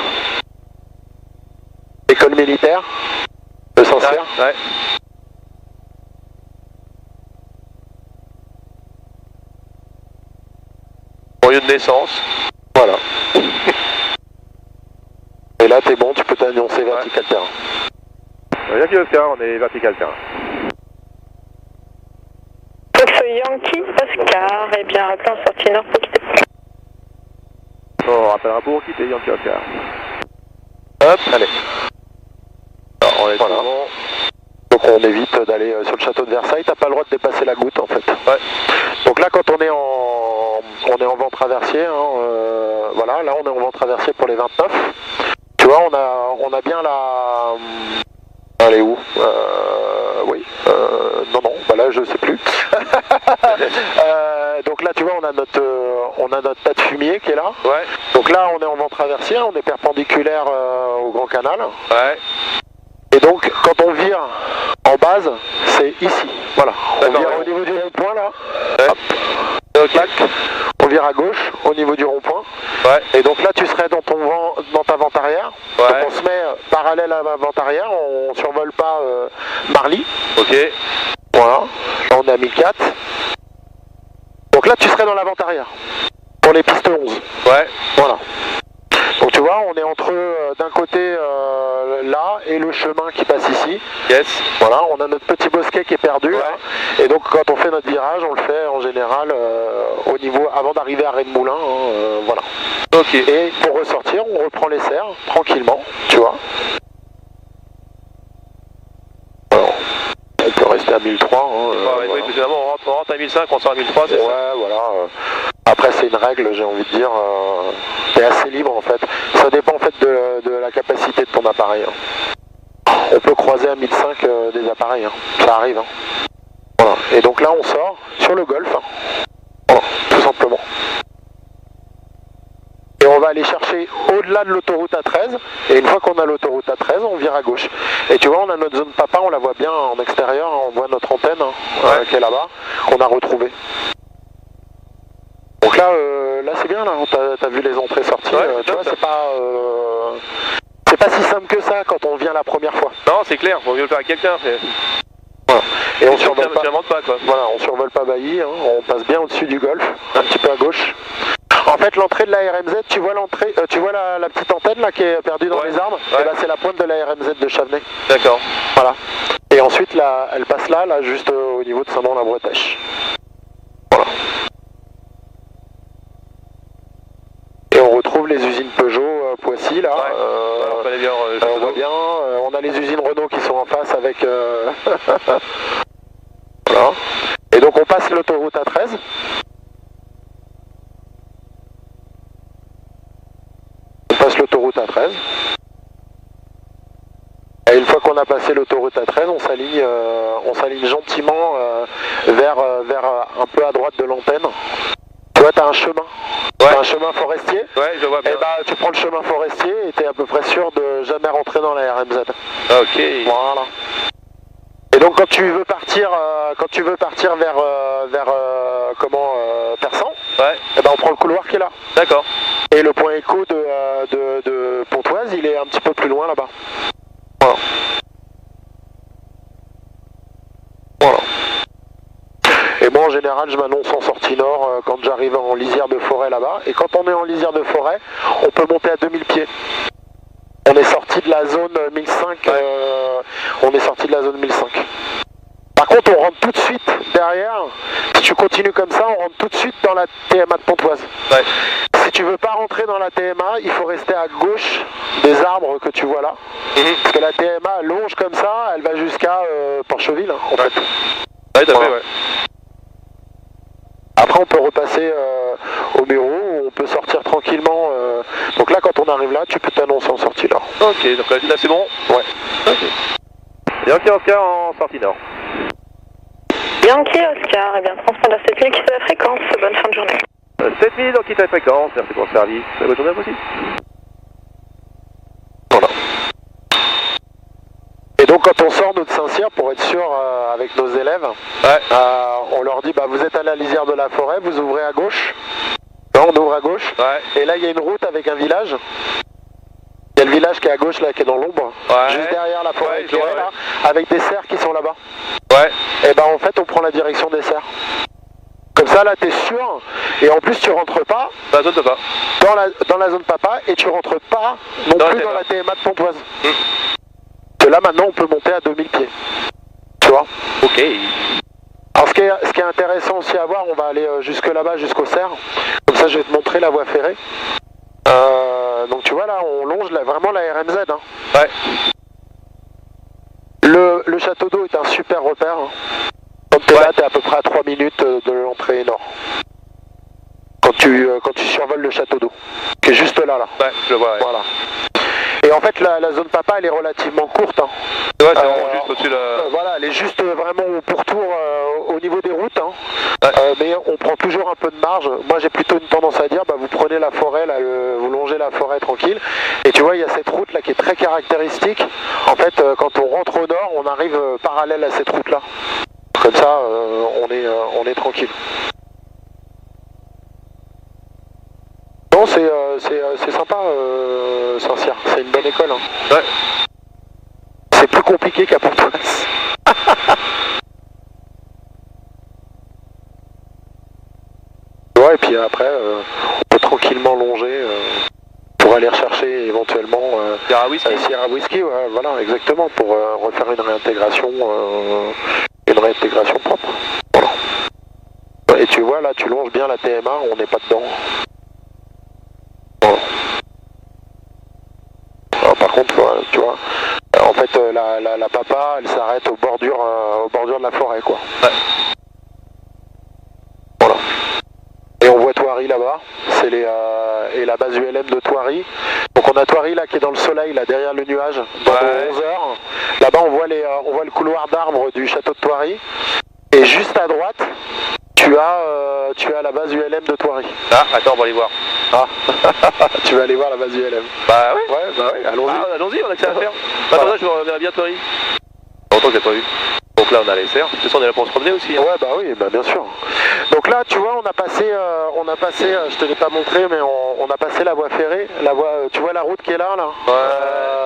École militaire de Saint-Cyr. Ouais. Mon lieu de naissance. Voilà. Et là, t'es bon, tu peux t'annoncer vertical terrain. Yankee Oscar, on est vertical terrain. Fox Yankee Oscar, et bien rappelez en sortie nord pour quitter. On rappellera pour quitter Yankee Oscar. Hop, allez. Alors, on est voilà. bon. Donc On évite d'aller sur le château de Versailles, t'as pas le droit de dépasser la goutte en fait. Ouais. Donc là quand on est en vent traversier, hein, voilà, là on est en vent traversier pour les 29. Tu vois, on a bien la... Elle est où oui. Non, bah là je sais plus. Donc là tu vois on a notre tas de fumier qui est là. Ouais. Donc là on est en vent traversier, on est perpendiculaire au Grand Canal. Ouais. Et donc quand on vire en base, c'est ici. Voilà. On vire au niveau du rond-point là. Ouais. Hop. Ok. Tac. On vire à gauche au niveau du rond-point. Ouais. Et donc là tu serais dans ta vente arrière. Ouais. Donc on se met parallèle à la vente arrière, on survole pas Marly. Ok. Voilà. Là on est à 1004. Donc là tu serais dans la vente arrière. Pour les pistes 11. Ouais. Voilà. Donc tu vois, on est entre d'un côté là et le chemin qui passe ici. Yes. Voilà, on a notre petit bosquet qui est perdu. Ouais. Là. Et donc quand on fait notre virage, on le fait en général au niveau avant d'arriver à Rennes-Moulin. Voilà. Ok. Et pour ressortir, on reprend les serres tranquillement, tu vois. Alors, on peut rester à 1003. Ouais, voilà. oui, finalement, on rentre à 1005, on sort à 1003, c'est ça? Ouais, voilà. Après, c'est une règle, j'ai envie de dire. T'es assez libre en fait. Ça dépend en fait de la capacité de ton appareil. Hein. On peut croiser à 1005 des appareils. Hein. Ça arrive. Hein. Voilà. Et donc là, on sort sur le Golf. Hein. Voilà, tout simplement. Et on va aller chercher au-delà de l'autoroute A13. Et une fois qu'on a l'autoroute A13, on vire à gauche. Et tu vois, on a notre zone papa, on la voit bien en extérieur. On voit notre antenne hein, qui est là-bas, qu'on a retrouvée. Donc là, là c'est bien, là, t'as vu les entrées-sorties, Ouais, tu vois, c'est pas si simple que ça quand on vient la première fois. Non, c'est clair, faut mieux le faire à quelqu'un. Voilà. Et on survole pas. Pas, quoi. Voilà, on survole pas Bailly, hein, on passe bien au-dessus du Golfe, un petit peu à gauche. En fait, l'entrée de la RMZ, tu vois l'entrée, tu vois la petite antenne là qui est perdue dans les arbres. Ouais. Et là, c'est la pointe de la RMZ de Chavenay. D'accord. Voilà. Et ensuite, là, elle passe là, juste au niveau de Saint-Bon-la-Bretèche. Voilà. Et on retrouve les usines Peugeot Poissy là. Ouais. On voit bien. On a les usines Renault qui sont en face avec. Voilà. Et donc on passe l'autoroute A13. On passe l'autoroute A13. Et une fois qu'on a passé l'autoroute A13, on s'aligne gentiment vers un peu à droite de l'antenne. Tu vois, t'as un chemin. Ouais. T'as un chemin forestier. Ouais, je vois bien. Et tu prends le chemin forestier et t'es à peu près sûr de jamais rentrer dans la RMZ. Ok. Voilà. Et donc quand tu veux partir vers Persan, Ouais. et ben on prend le couloir qui est là. D'accord. Et le point écho de Pontoise, il est un petit peu plus loin là-bas. Voilà. Voilà. Et moi en général je m'annonce en sortie nord quand j'arrive en lisière de forêt là-bas. Et quand on est en lisière de forêt, on peut monter à 2000 pieds. On est sorti de la zone 1005. On est sorti de la zone 1005. Par contre on rentre tout de suite derrière. Si tu continues comme ça, on rentre tout de suite dans la TMA de Pontoise. Ouais. Si tu veux pas rentrer dans la TMA, il faut rester à gauche des arbres que tu vois là. Parce que la TMA longe comme ça, elle va jusqu'à Porcheville en fait. Ouais, t'as Voilà. fait, ouais. Après on peut repasser au Muro, on peut sortir tranquillement. Donc là quand on arrive là, tu peux t'annoncer en sortie là. Ok, donc là c'est bon. Ouais. Ok. Yankee Oscar en sortie nord. Yankee Oscar, eh bien, transpondeur 7000, quitte la fréquence, bonne fin de journée. 7000, donc quitte la fréquence, merci pour le service. Bonne journée à vous aussi. Voilà. Et donc quand on sort nous de Saint-Cyr, pour être sûr avec nos élèves, on leur dit vous êtes à la lisière de la forêt, vous ouvrez à gauche. Là on ouvre à gauche. Ouais. Et là il y a une route avec un village. Il y a le village qui est à gauche là, qui est dans l'ombre, juste derrière la forêt qui est là, avec des cerfs qui sont là-bas. Ouais. Et ben en fait on prend la direction des cerfs. Comme ça là t'es sûr, et en plus tu rentres pas Dans la zone de pas. dans la zone papa, et tu rentres pas non plus dans la TMA de Pontoise. Que là maintenant on peut monter à 2000 pieds. Tu vois. Ok. Alors ce qui est intéressant aussi à voir, on va aller jusque là-bas, jusqu'au cerf. Comme ça je vais te montrer la voie ferrée. Donc tu vois là, on longe vraiment la RMZ. Hein. Ouais. le château d'eau est un super repère. Hein. Quand t'es là, t'es à peu près à 3 minutes de l'entrée nord. Quand tu survoles le château d'eau, qui est juste là. Ouais, je le vois, ouais. Voilà. Et en fait, la zone papa, elle est relativement courte. Hein. Ouais, c'est vraiment juste au-dessus de Voilà, elle est juste vraiment au pourtour au niveau des routes. Hein. Ouais. Mais on prend toujours un peu de marge. Moi, j'ai plutôt une tendance à dire, bah, vous prenez la forêt, là, vous longez la forêt tranquille. Et tu vois, il y a cette route là qui est très caractéristique. En fait, quand on rentre au nord, on arrive parallèle à cette route là. Comme ça, on est tranquille. Non, c'est sympa, Saint-Cyr. C'est une bonne école. Hein. Ouais. C'est plus compliqué qu'à Pontoise. Ouais, et puis après, on peut tranquillement longer pour aller rechercher éventuellement Sierra Whisky. Sierra Whisky, ouais, voilà, exactement, pour refaire une réintégration propre. Voilà. Et tu vois, là, tu longes bien la TMA, on n'est pas dedans. Voilà. Alors, par contre, tu vois, en fait, la papa, elle s'arrête aux bordures de la forêt, quoi. Ouais. Voilà. Et on voit Thoiry là-bas, c'est et la base ULM de Thoiry. Donc on a Thoiry là qui est dans le soleil, là derrière le nuage, dans 11 heures. Là-bas on voit le couloir d'arbres du château de Thoiry. Et juste à droite, tu as la base ULM de Thoiry. Ah, attends, on va aller voir. Ah, tu vas aller voir la base ULM. Bah ouais. Ouais, bah ouais, allons-y. Ah, allons-y, on a que ça à faire. Attends, là, je reverrai bien Thoiry. Longtemps que j'ai pas vu. Donc là, on a les serres. De toute façon, on est là pour se promener aussi. Hein. Ouais, bah oui, bah bien sûr. Donc là, tu vois, on a passé, je te l'ai pas montré, mais on a passé la voie ferrée, tu vois la route qui est là. Ouais.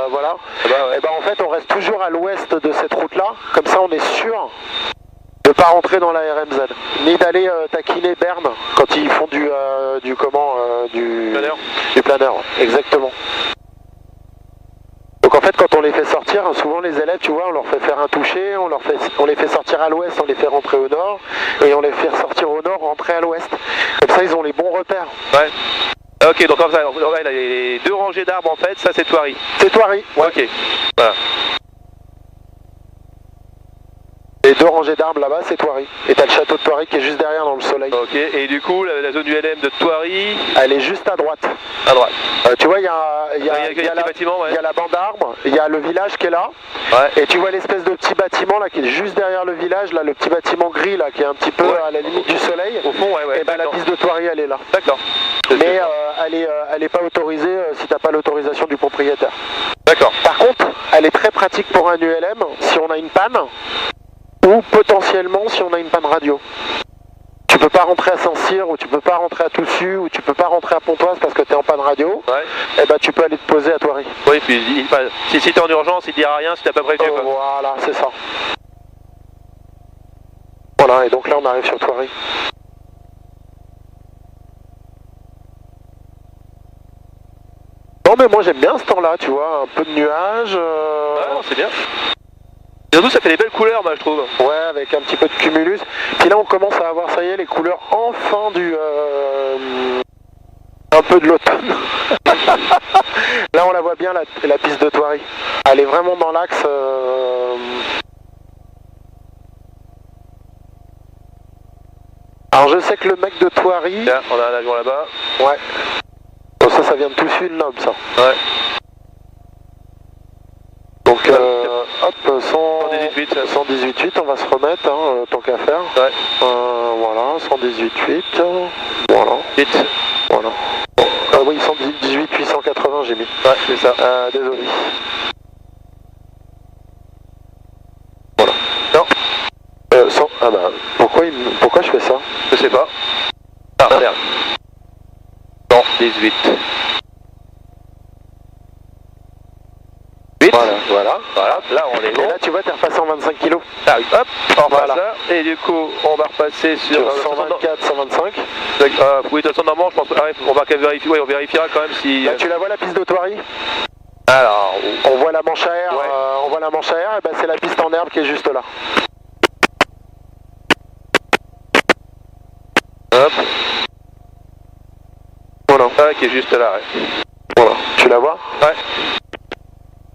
Voilà. Bah ouais. Et ben en fait, on reste toujours à l'ouest de cette route-là. Comme ça, on est sûr de pas rentrer dans la RMZ, ni d'aller taquiner Berne quand ils font du planeur. Exactement. Donc en fait, quand on les fait sortir, souvent les élèves, tu vois, on leur fait faire un toucher, on les fait sortir à l'ouest, on les fait rentrer au nord, et on les fait sortir au nord, rentrer à l'ouest. Comme ça, ils ont les bons repères. Ouais. Ok, donc comme ça, ouais, là, les deux rangées d'arbres en fait, ça c'est Thoiry. C'est Thoiry. Ouais. Ok. Voilà. Les deux rangées d'arbres là-bas, c'est Thoiry. Et t'as le château de Thoiry qui est juste derrière dans le soleil. Ok, et du coup, la zone du LM de Thoiry. Elle est juste à droite. À droite. Tu vois, il y a la bande d'arbres, il y a le village qui est là. Ouais. Et tu vois l'espèce de petit bâtiment là qui est juste derrière le village, là, le petit bâtiment gris là qui est un petit peu à la limite du soleil. Au fond, ouais. Et ben la piste de Thoiry, elle est là. D'accord. Mais elle est pas autorisée si t'as pas l'autorisation du propriétaire. D'accord. Par contre, elle est très pratique pour un ULM si on a une panne ou potentiellement si on a une panne radio. Tu peux pas rentrer à Saint-Cyr ou tu peux pas rentrer à Toussus ou tu peux pas rentrer à Pontoise parce que t'es en panne radio. Ouais. Et ben tu peux aller te poser à Thoiry. Oui, puis si t'es en urgence, il dira rien si t'as pas prévenu. Voilà, c'est ça. Voilà, et donc là on arrive sur Thoiry. Non mais moi j'aime bien ce temps-là, tu vois, un peu de nuages. Ouais, non, c'est bien. Et surtout ça fait des belles couleurs, moi je trouve. Ouais, avec un petit peu de cumulus. Puis là on commence à avoir, ça y est, les couleurs enfin un peu de l'automne. Là on la voit bien, la piste de Thoiry. Elle est vraiment dans l'axe. Alors je sais que le mec de Thoiry... Tiens, on a un avion là-bas. Ouais. Bon, ça vient de Toussus, le Noble, ça. Ouais. Donc, hop, 118.8, on va se remettre, hein, tant qu'à faire. Ouais. Voilà, 118.8. Voilà. Vite. Voilà. Oui, 118.880, j'ai mis. Ouais, c'est ça. Désolé. Non. Ah bah, pourquoi je fais ça? Je sais pas. Ah, merde. Non, 18. Voilà. Là, on est bon. Et là, tu vois, t'es repassé en 25 kg. Ah oui, hop, on repasse Voilà. ça. Et du coup, on va repasser sur 124, 125. Oui, de toute façon, normalement, je pense qu'on va vérifier. Oui, on vérifiera quand même si. Là, tu la vois, la piste de Thoiry? Alors, on voit la manche à air. Ouais. On voit la manche à air, et ben c'est la piste en herbe qui est juste là. hop. Voilà. Ah, qui est juste là, ouais. Voilà. Tu la vois? Ouais.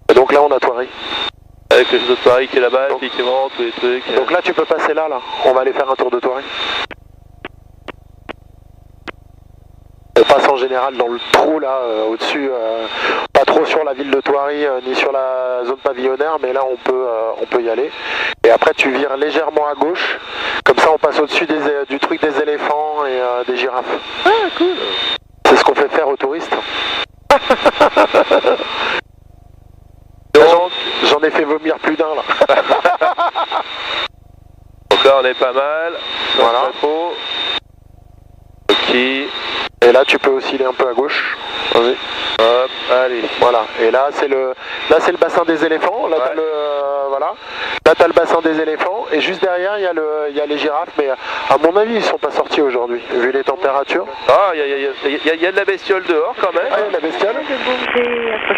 Et donc là, on a Thoiry. Avec le château de Paris qui est là-bas, effectivement, tous les trucs. Donc là tu peux passer là. On va aller faire un tour de Thoiry. On passe en général dans le trou là au-dessus, pas trop sur la ville de Thoiry ni sur la zone pavillonnaire, mais là on peut y aller. Et après tu vires légèrement à gauche, comme ça on passe au-dessus du truc des éléphants et des girafes. Ah cool. C'est ce qu'on fait faire aux touristes. Donc j'en ai fait vomir plus d'un là. Donc là on est pas mal. Voilà. Ok. Et là tu peux osciller un peu à gauche. Vas-y. Hop, allez. Voilà. Et là c'est le bassin des éléphants. Là ouais. t'as le voilà. Là t'as le bassin des éléphants et juste derrière il y a les girafes, mais à mon avis ils sont pas sortis aujourd'hui vu les températures. Ah il y a de la bestiole dehors quand même. Ah, il y a de la bestiole.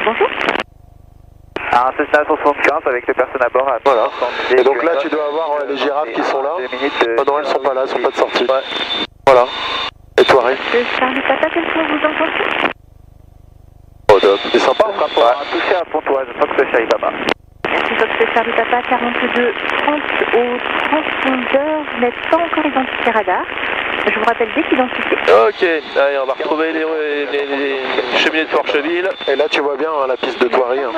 Bonjour. Un Cessna 175 avec les personnes à bord. Voilà. Et donc là tu dois avoir les girafes qui sont là. Oh non, elles sont pas là, elles sont pas de sortie. Ouais. Voilà. Et Thoiry. Charlie Papa, quel point vous entendez? Oh top. C'est sympa. On sera pour toucher à Pontoise, Fox Charlie Papa. Merci Fox Charlie Papa, 42 30 au transpondeur, vous n'êtes pas encore identifié radar. Je vous rappelle dès qu'identifié. Ok, allez on va retrouver les cheminées de Forcheville. Et là tu vois bien la piste de Thoiry. Ouais,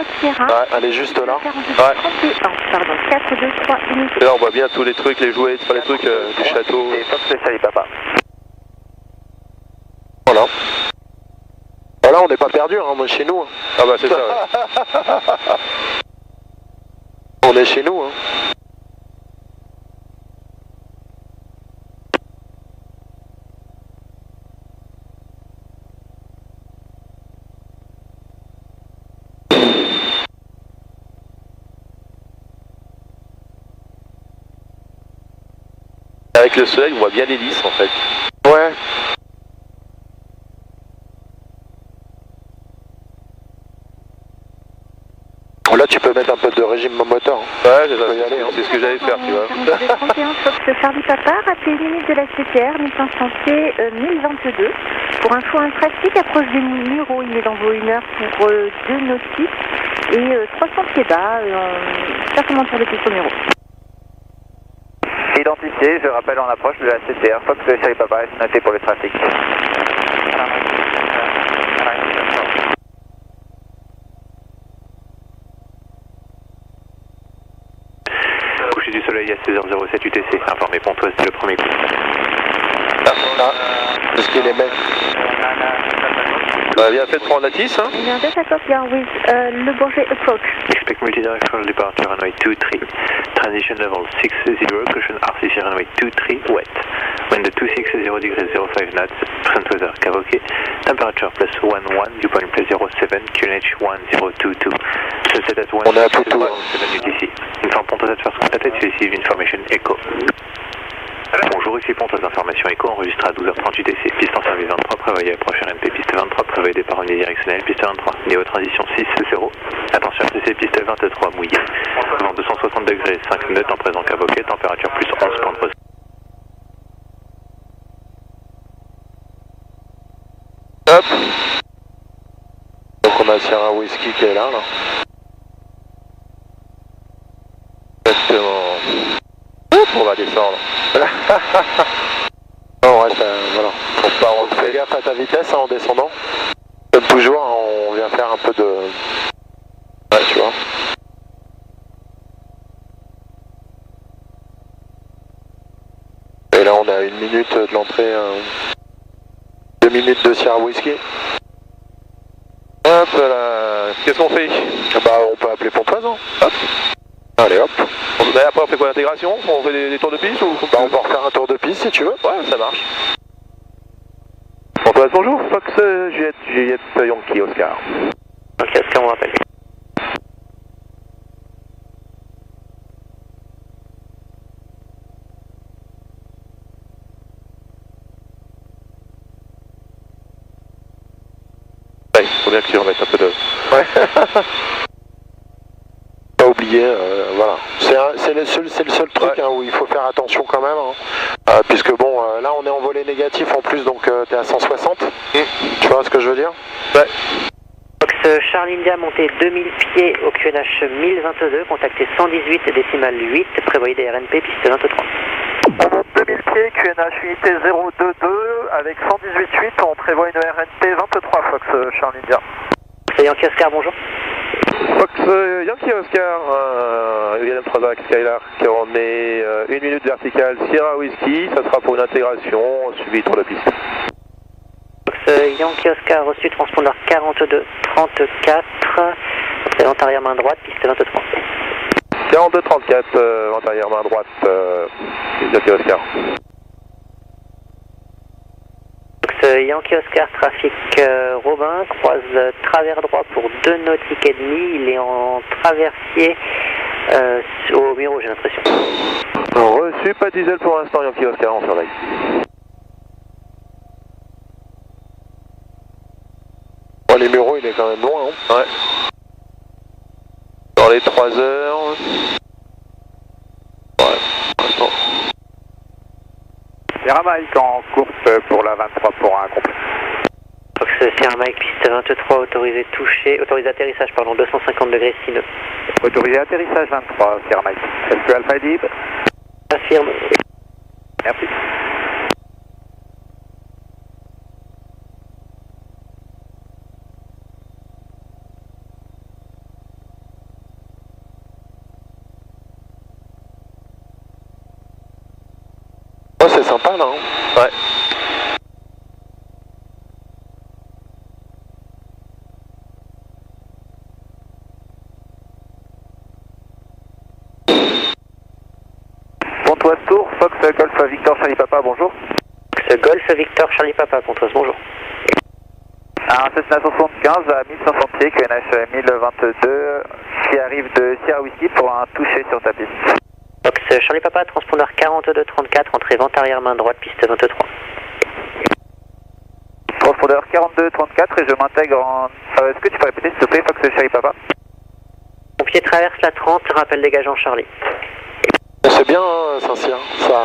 elle est juste là. Ouais. 31, pardon, 4, 2, 3, unité. Et là on voit bien tous les trucs, les jouets, les trucs du château. Et Fox Charlie Papa. Voilà. Voilà, on n'est pas perdu, moi chez nous. Ah bah c'est ça. Ouais. On est chez nous. Avec le soleil, on voit bien l'hélice en fait. Ouais. Là tu peux mettre un peu de régime moteur. Ouais, c'est ça, c'est ce que j'allais faire, tu vois. 31 Fox Charlie Papa, rappelez limite de la CTR, 1500 pieds, 1022. Pour info, un trafic approche des Mureaux, il est dans vos 1 heure pour 2 nautiques et 300 pieds bas, certainement pour le piste au Mureaux. Identifié, je rappelle en approche de la CTR, Fox Charlie Papa, est noté pour le trafic. Coucher du soleil à 16h07 UTC, informé Pontoise, c'est le premier coup. C'est ce qu'il est même. On a bien fait de prendre la tisse, hein. Il y a un Delta Copia with Le Bourget approach. Expect multidirectional departure runway 23. Transition level 60, caution RCC runway 23, wet. Wind 260 degrees 05 knots, present weather Cavoquet. Temperature plus 11, dew point plus 07, QNH 1022. Sunset at 1. On est à Toutou. 7 UTC. Informe Pontoise at first contact, you receive information echo. Bonjour, ici Pontoise d'information écho, enregistré à 12h30 UTC, piste en service 23, prévoyez approche RNP, piste 23, prévoyez départ unidirectionnel, piste 23, néo transition 6-0, attention RCC, piste 23, mouillé, vent 260 degrés, 5 nœuds en présent Cavoquet, température plus 11 points de Hop. Donc on a Sierra Whisky qui est là. Exactement. Hop, on va descendre. Non, ouais, voilà. On part en Fais gaffe à ta vitesse en descendant. Comme toujours, on vient faire un peu de... Ouais, tu vois. Et là, on a 1 minute de l'entrée. 2 minutes de Sierra Whisky. Hop là. Qu'est-ce qu'on fait? Bah, on peut appeler Pontoise. Hop. Allez, hop. Après, on fait quoi, l'intégration? On fait des tours de piste ou... Bah, on peut refaire un tour de piste si tu veux. Ouais, ça marche. Pontoise, bonjour. Fox Juliette Yankee Oscar. Ok, Oscar, on rappelle. Ouais, faut bien que tu remettes un peu de... Ouais. Pas oublier, voilà. C'est le seul truc ouais. où il faut faire attention quand même. Puisque bon, là on est en volet négatif en plus, donc t'es à 160. Tu vois ce que je veux dire? Ouais. Fox Charlie India, montée 2000 pieds au QNH 1022, contactez 118 décimales 8, prévoyez des RNP, piste 23. On monte 2000 pieds, QNH unité 022, avec 118.8, on prévoit une RNP 23 Fox Charlie India. C'est Yankee Oscar, bonjour. Fox Yankee Oscar, William Travac, Skylark, on est 1 minute verticale, Sierra Whiskey, ça sera pour une intégration, suivi sur la piste. Fox Yankee Oscar, reçu transpondeur 42 34, vente arrière main droite, piste 23. 42 34, vente arrière main droite, Yankee Oscar. Yankee Oscar, trafic Robin, croise travers droit pour 2 nautiques et demi, il est en traversier au Miro, j'ai l'impression. Reçu, pas de diesel pour l'instant, Yankee Oscar, on surveille. Bon, les Mureaux, il est quand même loin, hein. Ouais. Dans les 3 heures. Ouais, maintenant. Sierra Mike en course pour la 23 pour un complet. Fox Sierra Mike, piste 23, autorisé toucher, autorisé atterrissage, pardon, 250 degrés sineux. Autorisé atterrissage 23, Sierra Mike. Est-ce que Alpha est libre? Affirme. Merci. Oh, c'est sympa là, hein. Ouais. Pontoise Tour, Fox Golf Victor Charlie Papa, bonjour. Fox Golf Victor Charlie Papa, Pontoise, bonjour. Un Cessna 75 à 1500 pieds, QNH 1022, qui arrive de Sierra Whiskey pour un toucher sur ta piste. Fox Charlie Papa, transpondeur 42 34, entrée vente arrière main droite, piste 23. Transpondeur 42 34 et je m'intègre en... Est-ce que tu peux répéter s'il te plaît, Fox Charlie Papa? Mon pied traverse la 30, rappel dégageant Charlie. C'est bien, hein, Saint-Cyr, ça...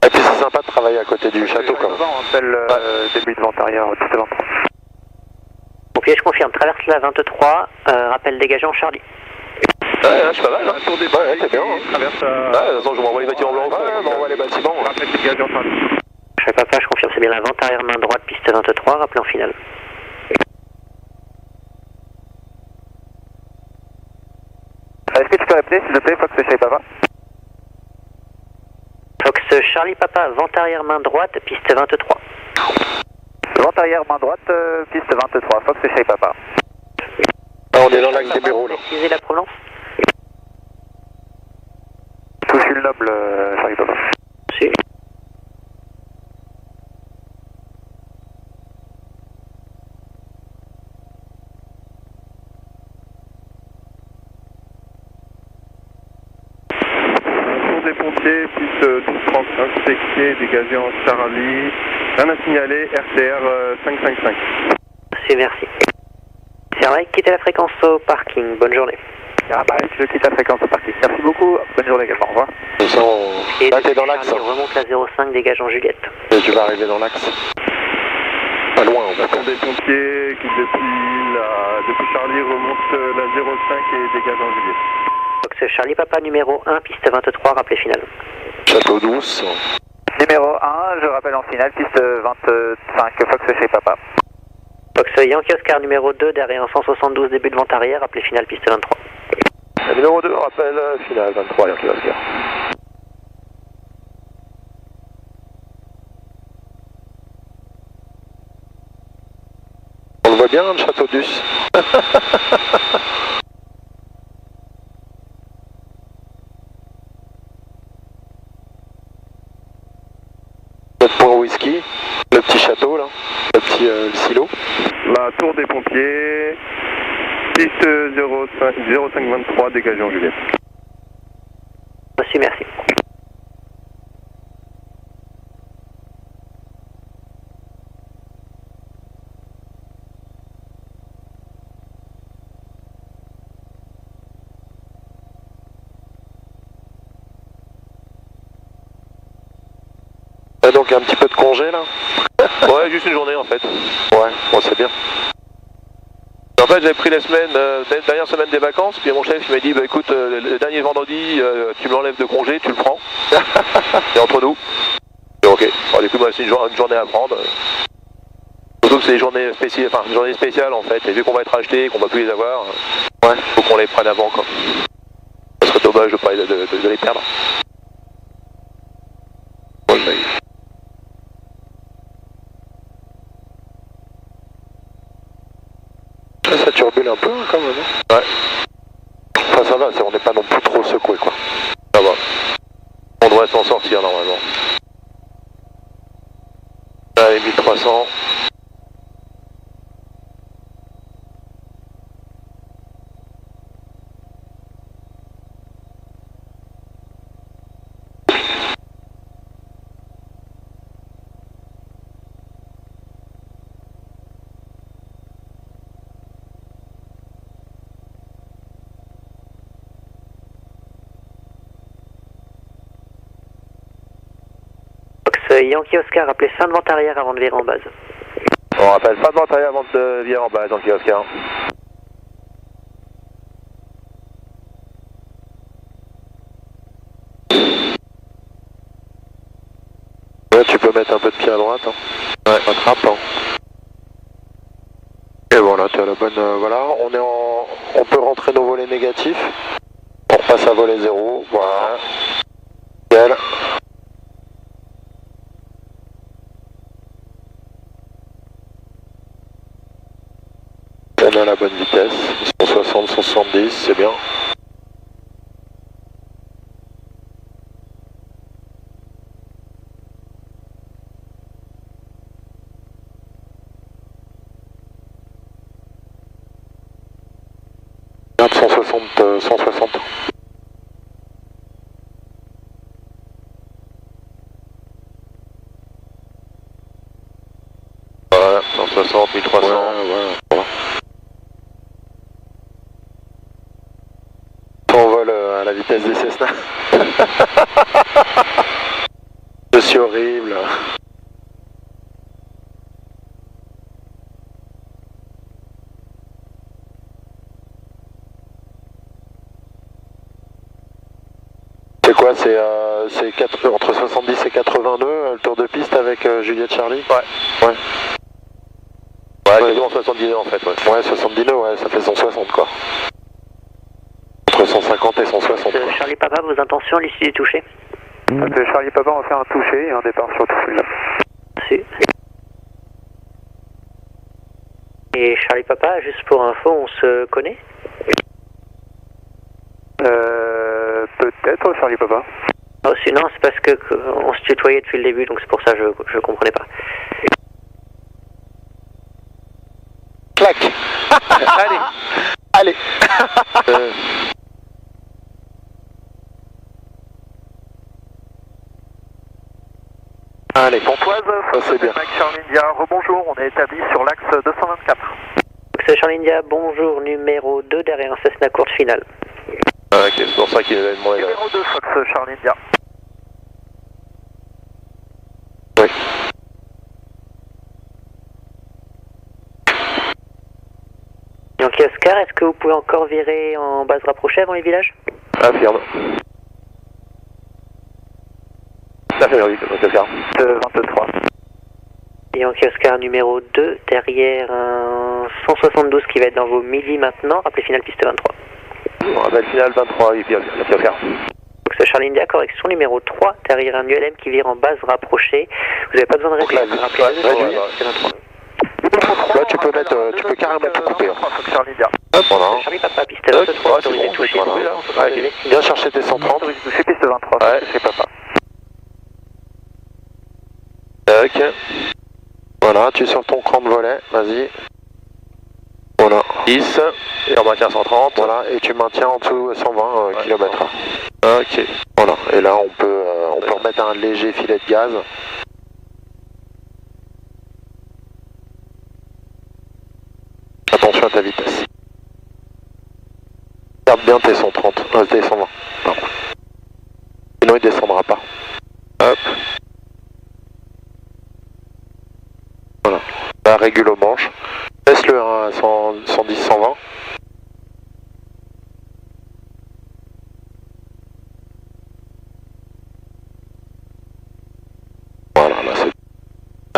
Et puis c'est sympa de travailler à côté du château, quand même. On appelle début de vente arrière, piste 23. Mon pied, je confirme, traverse la 23, rappel dégageant Charlie. Ouais, c'est pas mal, hein. Ouais, c'est bien, hein. Traverse... Ouais, de toute façon, je m'envoie les bâtiments blancs. Ouais, on envoie les bâtiments. Rappel dégageant Charlie. Charlie Papa, je confirme, c'est bien la vente arrière main droite, piste 23, rappel en finale. Est-ce que tu peux répéter s'il te plaît, Fox Charlie Papa? Fox Charlie Papa, vente arrière main droite, piste 23. Vente arrière main droite, piste 23, Fox Charlie Papa. Ah, on est dans l'axe des Mureaux, là. Précisez la provenance. Touche le noble, Charlie Papa. Si. Des pompiers, piste 1235, Texier, dégagé en Charlie, rien à signaler, RTR 555. Merci. Sierra Mike, quittez la fréquence au parking, bonne journée. Ah bah, je quitte la fréquence au parking. Merci beaucoup, bonne journée également, au revoir. De toute façon, Et là, t'es dans l'axe. Charlie, remonte la 05, dégageant Juliette. Et tu vas arriver dans l'axe. Pas loin, on va L'attente des pompiers qui depuis Charlie remonte la 05 et dégage en Juliette. Fox Charlie Papa, numéro 1, piste 23, rappelé finale. Château douce. Numéro 1, je rappelle en finale, piste 25, Fox chez Papa. Fox Yankee Oscar, numéro 2, derrière un 172, début de vente arrière, rappelé finale, piste 23. Numéro 2, rappel final, 23, Yankee Oscar. On le voit bien, le château d'Us. Notre point whisky, le petit château là, le petit le silo. La tour des pompiers, piste 0523, dégagé en Juliette. Merci, merci. Donc un petit peu de congé là. Ouais, juste une journée en fait. Ouais, bon c'est bien. En fait, j'avais pris la semaine, dernière semaine des vacances, puis mon chef il m'a dit, bah écoute, le dernier vendredi, tu me l'enlèves de congé, tu le prends. C'est entre nous. Et ok. Bon, du coup, moi, c'est une journée à prendre. Surtout que c'est des journées spéciales, enfin, une journée spéciale en fait, et vu qu'on va être achetés, qu'on va plus les avoir, ouais, faut qu'on les prenne avant quoi. Ça serait dommage de les perdre. Ça turbule un peu quand même. Ouais. Enfin ça va, on n'est pas non plus trop secoué quoi. Ça va. On devrait s'en sortir normalement. Allez, 1300. Yankee Oscar, appelez fin de vente arrière avant de virer en base. On rappelle fin de vente arrière avant de virer en base, Yankee Oscar. Ouais, tu peux mettre un peu de pied à droite. Hein. Ouais, attrape. Hein. Et voilà, tu as la bonne. Voilà, on peut rentrer nos volets négatifs. On repasse à volet 0. Voilà. Nickel. On a la bonne vitesse, 160, 170, c'est bien. Regarde 160. Voilà, 160, 1300. Ouais. On vole à la vitesse des Cessna. Je suis horrible. C'est quoi? C'est entre 70 et 80 nœuds, le tour de piste avec Juliette Charlie? Ouais. Ouais, quasiment 70 nœuds en fait. Ouais, 70 nœuds, ouais, ça fait 160 quoi. Entre 150 et 160. Charlie Papa, vos intentions, l'issue du toucher? Charlie Papa, on va faire un toucher et un départ sur tout celui-là. Merci. Et Charlie Papa, juste pour info, on se connaît? Peut-être Charlie Papa. Oh, sinon, c'est parce que on se tutoyait depuis le début, donc c'est pour ça que je comprenais pas. Clac. Allez. Allez, Pontoise, c'est bien. Mike Charlie India, rebonjour, on est établi sur l'axe 224. C'est Charlie India, bonjour, numéro 2 derrière un Cessna courte finale. Ah, ok, c'est pour ça qu'il avait demandé là. Numéro 2, Fox Charlie India. Oui. Yankee Oscar, est-ce que vous pouvez encore virer en base rapprochée avant les villages? Affirme. Ça fait oui, Yankee Oscar. 23. Yankee Oscar numéro 2 derrière un 172 qui va être dans vos millis maintenant, rappelez finale piste 23. On rappelle finale 23, Yankee Oscar. Donc c'est Charlie India, correction numéro 3 derrière un ULM qui vire en base rapprochée. Vous n'avez pas besoin de répéter. Là, tu peux carrément tout couper. Charlie India. Hop, voilà. Charlie Papa, piste 23, autorisé toucher. Viens chercher tes 130. Autorisé toucher, piste 23, Ouais. chez Papa. Ok. Voilà, tu es sur ton cran de volet, vas-y. Voilà. 10, et on maintient 130. Voilà, et tu maintiens en dessous 120 km/h. Ok. Voilà, et là on peut remettre un léger filet de gaz. Attention à ta vitesse. Garde bien tes 130, tes 120. Pardon. Sinon il descendra pas. Hop.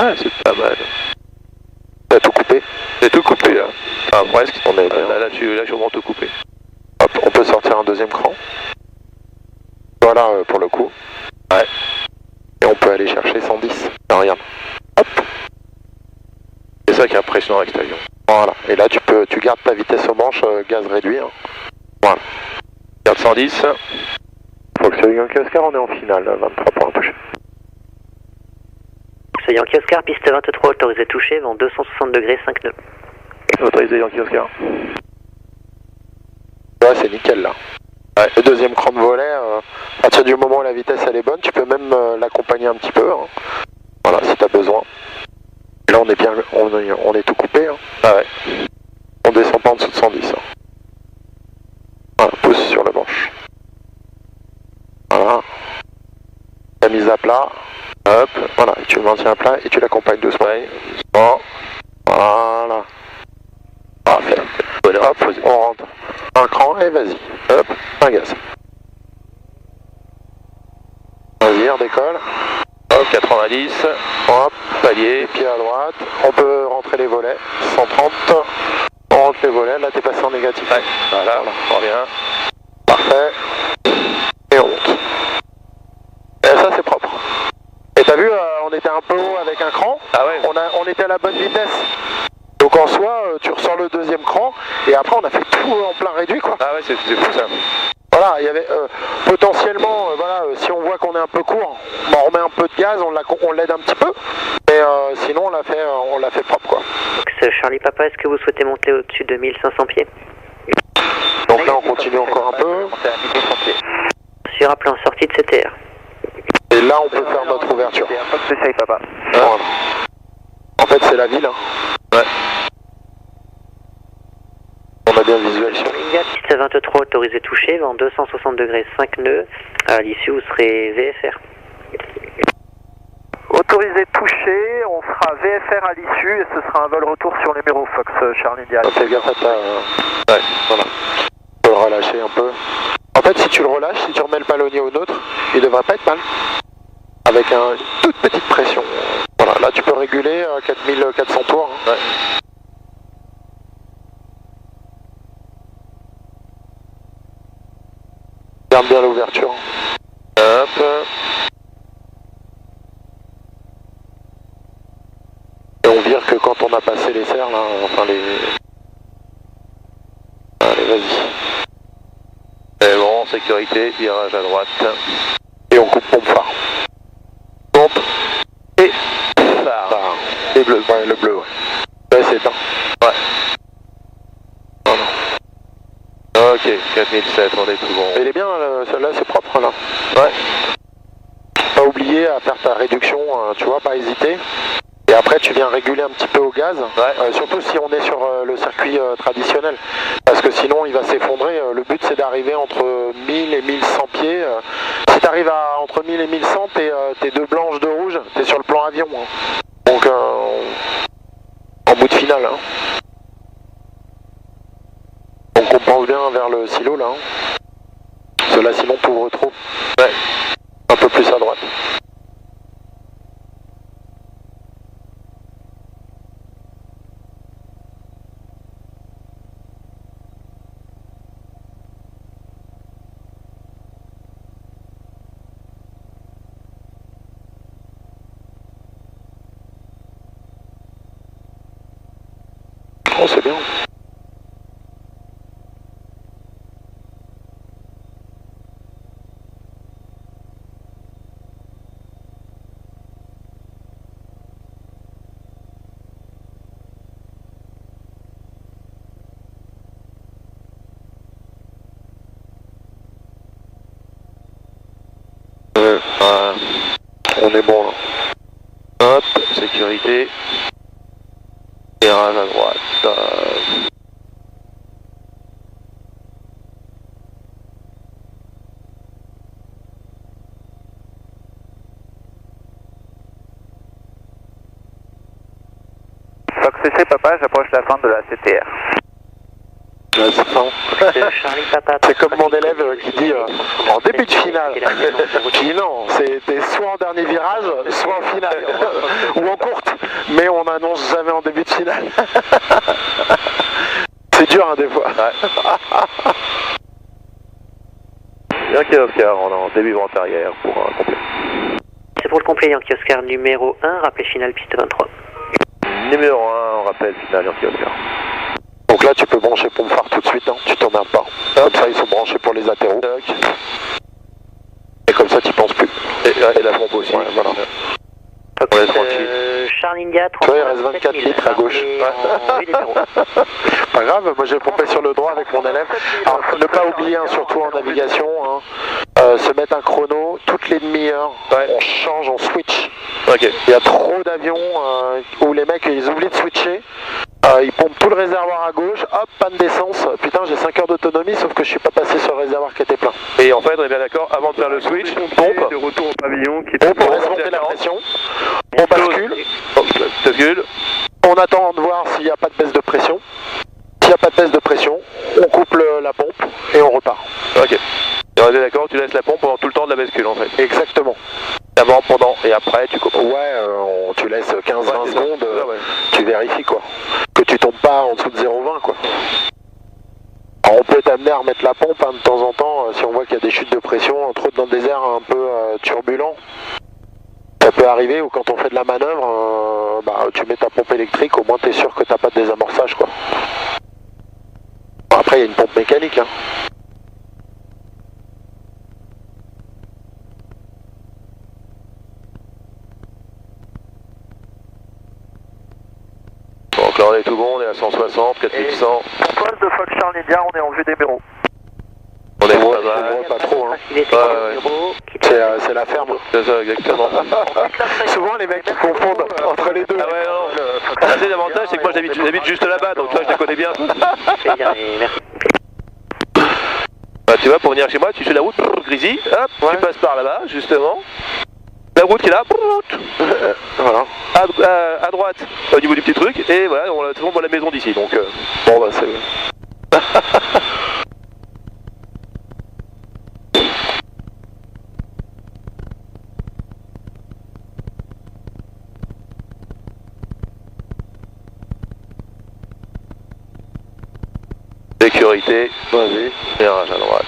Ouais, c'est pas mal. T'as tout coupé? J'ai tout coupé là. Enfin presque. On est là, j'ai vraiment tout coupé. Hop, on peut sortir un deuxième cran. Voilà pour le coup. Ouais. Et on peut aller chercher 110. Ah, regarde. Hop. C'est ça qui est impressionnant avec cet avion. Voilà. Et là tu gardes ta vitesse au manche, gaz réduit. Hein. Voilà. Garde 110. Volkswagen Yankee Oscar, on est en finale, 23 points touchés. Yankee Oscar, piste 23, autorisé touché, vent 260 degrés, 5 nœuds. Autorisé Yankee Oscar. Ouais, c'est nickel là. Ouais. Le deuxième cran de volet, à partir du moment où la vitesse elle est bonne, tu peux même l'accompagner un petit peu. Hein. Voilà, si tu as besoin. Et là on est bien, on est tout coupé. Hein. Ah ouais. On descend pas en dessous de 110. Hein. Voilà, pousse sur le manche. Voilà. La mise à plat. Hop, voilà, et tu le maintiens à plat et tu l'accompagnes doucement. Doucement. Voilà. Parfait. Hop, on rentre. Un cran et vas-y. Hop, un gaz. Vas-y, on décolle. Hop, 90. Hop, Palier. pied à droite. On peut rentrer les volets. 130. On rentre les volets. Là, t'es passé en négatif. Ouais, voilà, on revient. Parfait. Et on monte. Et ça, c'est propre. Et t'as vu, on était un peu haut avec un cran. Ah ouais. On était à la bonne vitesse. Donc en soi, tu ressors le deuxième cran. Et après, on a fait tout en plein réduit, quoi. Ah ouais, c'est fou ça. Voilà, il y avait potentiellement, voilà, si on voit qu'on est un peu court, bah, on remet un peu de gaz, on l'aide un petit peu. Mais sinon, on l'a fait propre, quoi. Donc, Charlie Papa, est-ce que vous souhaitez monter au-dessus de 1500 pieds? Donc là, on continue encore un peu. Sur un plan sortie de CTR. Et là, on peut faire notre ouverture. Fox Safe, papa. Voilà. En fait, c'est la ville. Hein. Ouais. On a bien visuel sur. India, piste 23, autorisé touché, vent 260 degrés, 5 nœuds. À l'issue, vous serez VFR. Autorisé touché, on sera VFR à l'issue et ce sera un vol retour sur le numéro Fox Charlie India. Fais gaffe à ta... Ouais, voilà. Tu peux le relâcher un peu. En fait, si tu le relâches, si tu remets le palonnier au nôtre, il devrait pas être mal. Avec une toute petite pression. Voilà, là tu peux réguler à 4400 tours. Hein. Ouais. Garde bien l'ouverture. Hop. Et on vire que quand on a passé les serres, là, enfin les... Allez, vas-y. Et bon, sécurité, virage à droite. Et on coupe pompe phare. Pompe et Phare. Et bleu, ouais, le bleu, ouais. Ouais, c'est éteint. Ouais. Voilà. Ok, 4007, on est tout bon. Mais il est bien, celle-là, c'est propre, là. Ouais. Pas oublier à faire ta réduction, tu vois, pas hésiter. Et après, tu viens réguler un petit peu au gaz, ouais. Surtout si on est sur le circuit traditionnel. Parce que sinon, il va s'effondrer. Le but, c'est d'arriver entre 1000 et 1100 pieds. Si tu arrives entre 1000 et 1100, t'es deux blanches, deux rouges, t'es sur le plan avion. Hein. Donc, en bout de finale. Hein. Donc, on pense bien vers le silo, là. Hein. Parce que là, sinon, t'ouvres trop. Ouais. Un peu plus à droite. Oh, c'est bien. On est bon là. Hop, sécurité. Virage à droite. Fox CC, papa, j'approche la fin de la CTR. Ouais, c'est ça. Charlie Papa. C'est comme mon élève qui dit en début de finale. Puis non, c'était soit en dernier virage, soit en finale. Ou en courte. Mais on n'annonce jamais en début de finale. C'est dur hein, des fois. Ouais. Yankee Oscar, on est en début vente arrière pour un complet. C'est pour le complet Yankee Oscar numéro 1, rappel final piste 23. Numéro 1, on rappelle final Yankee Oscar. Donc là tu peux brancher pompe phare tout de suite, hein. Tu t'emmerdes pas. Comme ça ils sont branchés pour les latéraux. Et comme ça tu penses plus. Et la pompe aussi. Ouais, voilà. Fox, On est tranquille. Charles India, Tu vois, il reste 24 litres à gauche. Pas grave, moi j'ai pompé sur le droit avec mon élève. Alors ne pas oublier, hein, surtout en navigation, hein, se mettre un chrono toutes les demi-heures. Ouais. On change, on switch. Ok. Il y a trop d'avions où les mecs ils oublient de switcher. Ils pompent tout le réservoir à gauche, hop, panne d'essence. Putain, j'ai 5 heures d'autonomie, sauf que je suis pas passé sur le réservoir qui était plein. Et en fait, on est bien d'accord, avant de faire le switch, pompe. De retour au pavillon qui On laisse monter la pression. On bascule. Bascule. On attend de voir s'il n'y a pas de baisse de pression. S'il n'y a pas de baisse de pression, on coupe la pompe et on repart. Ok. Et on est d'accord, tu laisses la pompe pendant tout le temps de la bascule en fait. Exactement. D'abord, pendant et après, tu coupes. Ouais, tu laisses 15-20 Ouais, secondes, ouais. tu vérifies quoi. Que tu tombes pas en dessous de 0,20 quoi. Alors on peut t'amener à remettre la pompe hein, de temps en temps si on voit qu'il y a des chutes de pression, entre autres dans des airs un peu turbulents. Ça peut arriver ou quand on fait de la manœuvre, tu mets ta pompe électrique, au moins tu es sûr que t'as pas de désamorçage quoi. Bon, après il y a une pompe mécanique hein. Donc là on est tout bon, on est à 160, 4100. Poste de Fox Charlie India, on est en vue des bureaux. On est On pas voit mal. pas trop hein. Ouais. C'est la ferme. C'est ça, exactement. Souvent les mecs ils confondent entre les deux. Ah ouais, non. Ah, c'est l'avantage, c'est que moi j'habite juste là-bas, donc toi je les connais bien. Merci. Bah, tu vois, pour venir chez moi, tu fais la route Grisi, hop, tu passes par là-bas, justement. La route qui est là, Voilà. à droite, au niveau du petit truc, et voilà, on voit la maison d'ici, donc Bon bah c'est... sécurité, Vas-y. virage à droite.